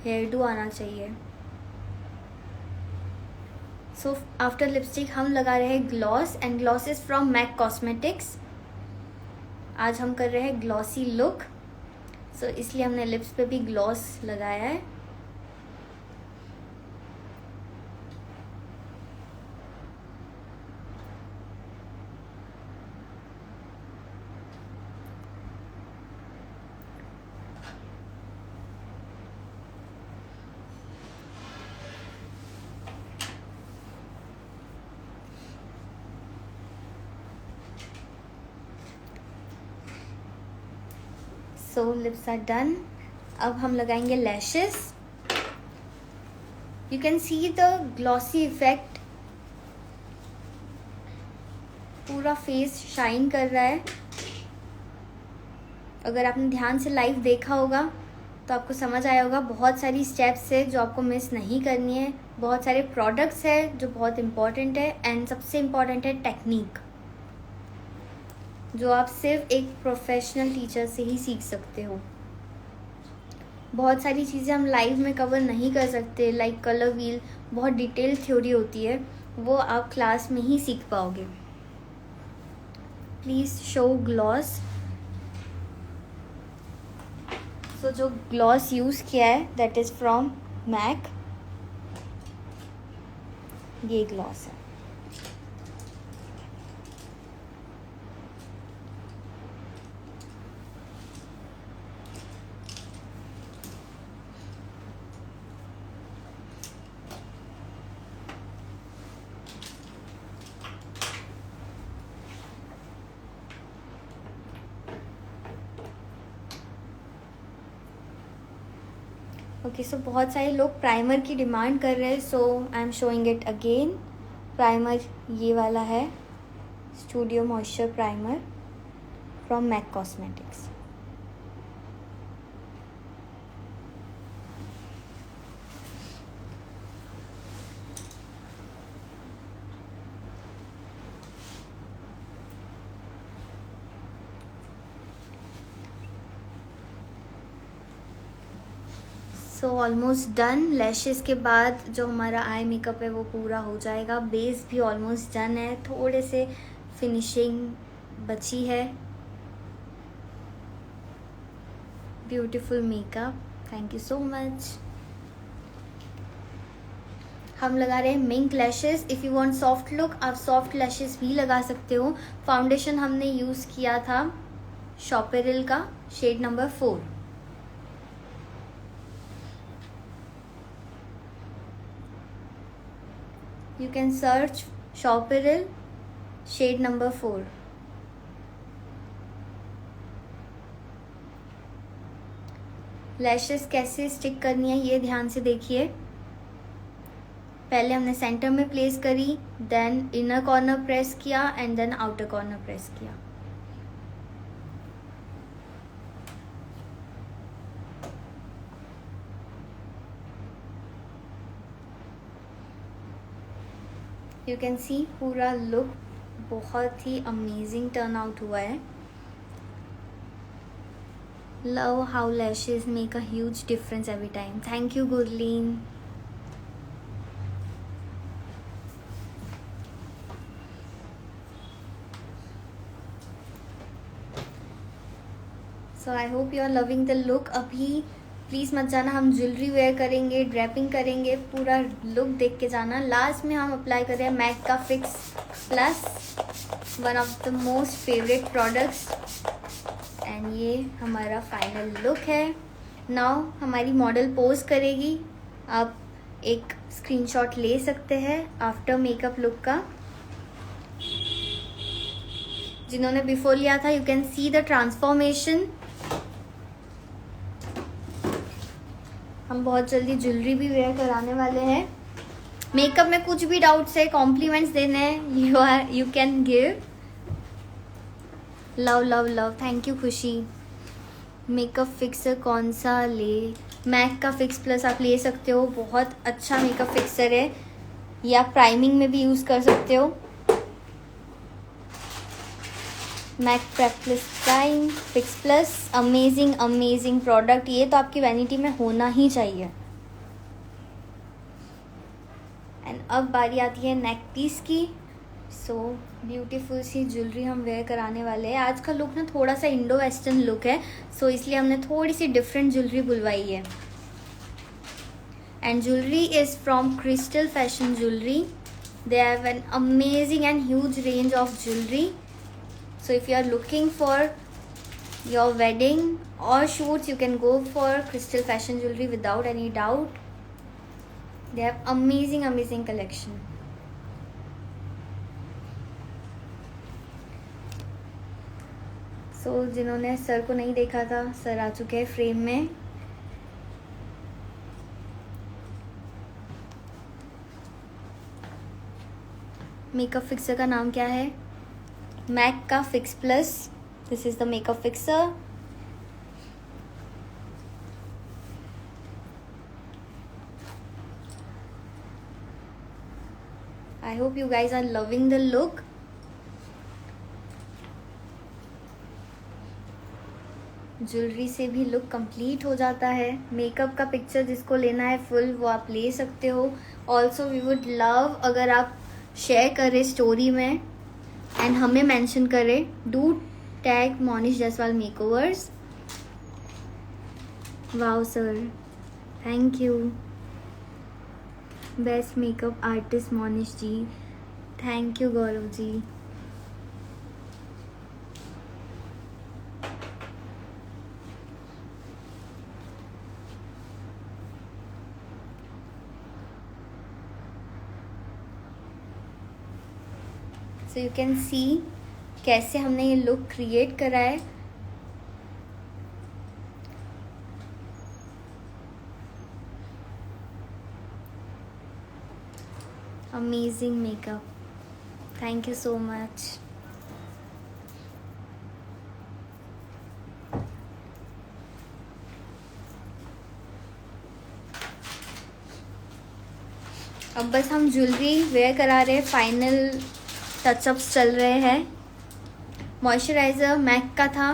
हेयर डू आना चाहिए। सो आफ्टर लिपस्टिक हम लगा रहे हैं gloss, and gloss is from MAC cosmetics. आज हम कर रहे हैं ग्लॉसी लुक, सो इसलिए हमने लिप्स पे भी ग्लॉस लगाया है। सो लिप्स आर डन। अब हम लगाएंगे lashes. You can see the glossy effect, पूरा फेस शाइन कर रहा है। अगर आपने ध्यान से लाइव देखा होगा तो आपको समझ आया होगा, बहुत सारी स्टेप्स है जो आपको मिस नहीं करनी है, बहुत सारे प्रोडक्ट्स है जो बहुत इम्पॉर्टेंट है, एंड सबसे इम्पॉर्टेंट है टेक्निक, जो आप सिर्फ एक प्रोफेशनल टीचर से ही सीख सकते हो। बहुत सारी चीज़ें हम लाइव में कवर नहीं कर सकते, लाइक कलर व्हील, बहुत डिटेल थ्योरी होती है, वो आप क्लास में ही सीख पाओगे। Please show gloss. सो जो ग्लॉस यूज़ किया है दैट इज़ फ्रॉम मैक, ये ग्लॉस है। ओके, सो बहुत सारे लोग प्राइमर की डिमांड कर रहे हैं, so I am showing it again. Primer ये वाला है, studio moisture primer from MAC cosmetics. So almost done. Lashes के बाद जो हमारा आई मेकअप है वो पूरा हो जाएगा। बेस भी ऑलमोस्ट डन है, थोड़े से फिनिशिंग बची है। Beautiful makeup, thank you so much. हम लगा रहे हैं mink lashes. If you want soft look, आप सॉफ्ट लैशेस भी लगा सकते हो। फाउंडेशन हमने यूज़ किया था शॉपेरिल का shade number 4। You can search Shopperil shade number 4. Lashes कैसे स्टिक करनी है ये ध्यान से देखिए। पहले हमने सेंटर में प्लेस करी, देन इनर कॉर्नर प्रेस किया and then outer corner press किया। यू कैन सी पूरा लुक बहुत ही अमेजिंग टर्न आउट हुआ है। Love how lashes make a huge difference every time. Thank you Gurleen. So I hope you are loving the look. अभी please मत जाना, हम ज्वेलरी वेयर करेंगे, ड्रैपिंग करेंगे, पूरा लुक देख के जाना। लास्ट में हम अप्लाई कर रहे हैं मैक का fix plus, one of the most favourite products. And ये हमारा फाइनल लुक है। नाउ हमारी मॉडल पोज करेगी, आप एक स्क्रीनशॉट ले सकते हैं आफ्टर मेकअप लुक का। जिन्होंने बिफोर लिया था, you can see the transformation. हम बहुत जल्दी ज्वेलरी भी वेयर कराने वाले हैं। मेकअप में कुछ भी डाउट्स है, कॉम्प्लीमेंट्स देने हैं, you can give. Love love love, thank you खुशी। मेकअप फिक्सर कौन सा ले? मैक का फिक्स प्लस आप ले सकते हो, बहुत अच्छा मेकअप फिक्सर है, या प्राइमिंग में भी यूज़ कर सकते हो। MAC practice prime fix plus, amazing amazing product. ये तो आपकी वैनिटी में होना ही चाहिए। एंड अब बारी आती है नेक पीस की। सो ब्यूटीफुल सी ज्वेलरी हम वेयर कराने वाले हैं। आज का लुक ना थोड़ा सा इंडो वेस्टर्न लुक है, सो इसलिए हमने थोड़ी सी डिफरेंट ज्वेलरी बुलवाई है। And jewellery is from crystal fashion jewellery. They have an amazing and huge range of jewellery. So if you are looking for your wedding or shoots, you can go for Crystal Fashion Jewelry without any doubt. They have amazing amazing collection. So जिन्होंने sir को नहीं देखा था, sir आ चुके हैं frame में। Makeup fixer का नाम क्या है? मैक का fix plus. This is the makeup fixer. I hope you guys are loving the look. Jewellery से भी लुक कंप्लीट हो जाता है। मेकअप का पिक्चर जिसको लेना है फुल, वो आप ले सकते हो। ऑल्सो वी वुड लव अगर आप शेयर करें स्टोरी में एंड हमें मेंशन करें। Do tag Monish Jaiswal makeovers. Wow sir, thank you. Best makeup artist Monish ji, thank you Gaurav ji. So you can see कैसे हमने ये लुक क्रिएट करा है। Amazing makeup, thank you so much. अब बस हम ज्वेलरी वेयर करा रहे हैं, फाइनल टचअप्स चल रहे हैं। मॉइस्चराइज़र मैक का था।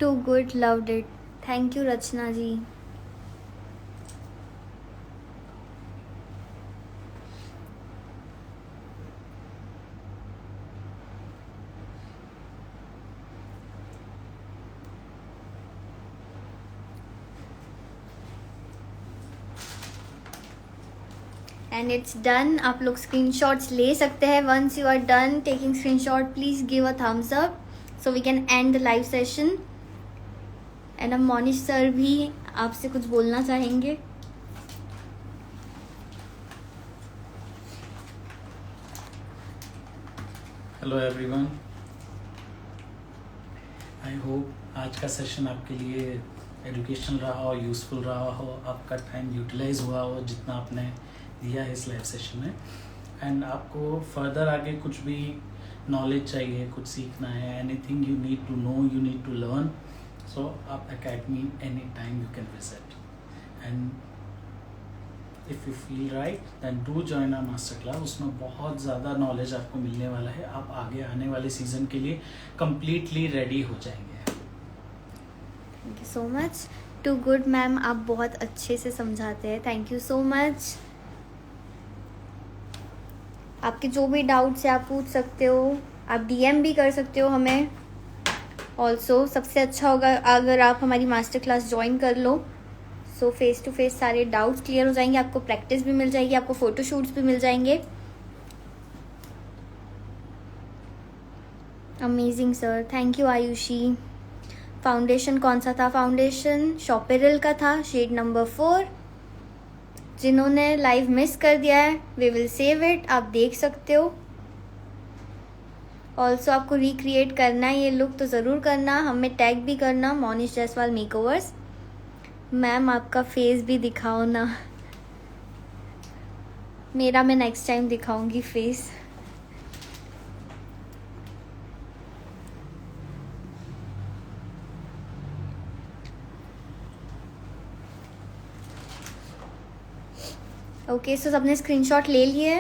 Too good, loved it, thank you Rachna ji. And it's done. आप लोग स्क्रीनशॉट्स ले सकते हैं। Once you are done taking screenshot, please give a thumbs up so we can end the live session. And अब Monish sir भी आपसे कुछ बोलना चाहेंगे। हेलो एवरीवन, आई होप आज का सेशन आपके लिए एजुकेशनल रहा हो, यूज़फुल रहा हो, आपका टाइम यूटिलाइज हुआ हो जितना आपने दिया है इस लाइव सेशन में। एंड आपको फर्दर आगे कुछ भी नॉलेज चाहिए, कुछ सीखना है, anything you need to know, you need to learn, so आप academy any time you can visit. And if you feel right then do join our master class. उसमें बहुत ज़्यादा नॉलेज आपको मिलने वाला है। आप आगे आने वाले सीज़न के लिए कम्प्लीटली रेडी हो जाएंगे। Thank you so much. Too good ma'am, आप बहुत अच्छे से समझाते हैं, थैंक यू सो मच। आपके जो भी डाउट्स है आप पूछ सकते हो, आप डीएम भी कर सकते हो हमें। ऑल्सो सबसे अच्छा होगा अगर आप हमारी मास्टर क्लास ज्वाइन कर लो, सो फेस टू फेस सारे डाउट्स क्लियर हो जाएंगे, आपको प्रैक्टिस भी मिल जाएगी, आपको फ़ोटोशूट्स भी मिल जाएंगे। Amazing sir, thank you Ayushi. Foundation कौन सा था? फाउंडेशन शॉपेरल का था, शेड नंबर 4। जिन्होंने लाइव मिस कर दिया है, वी विल सेव इट, आप देख सकते हो। ऑल्सो आपको रिक्रिएट करना है ये लुक तो ज़रूर करना, हमें टैग भी करना मोनिश जायसवाल मेकओवर्स। मैम आपका फेस भी दिखाओ ना। मेरा मैं नेक्स्ट टाइम दिखाऊंगी फेस। ओके, सो सबने स्क्रीनशॉट ले लिए।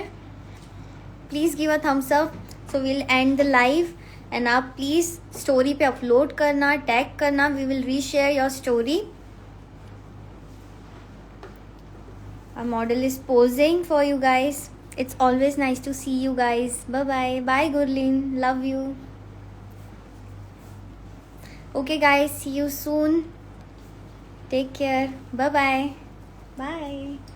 Please give a thumbs up, so will end the live. And आप प्लीज़ स्टोरी पे अपलोड करना, टैग करना, we will reshare your story. Our model is posing for you guys. It's always nice to see you guys. Bye bye. Bye Gurleen. Love you. Okay guys, see you soon. Take care. Bye bye. Bye.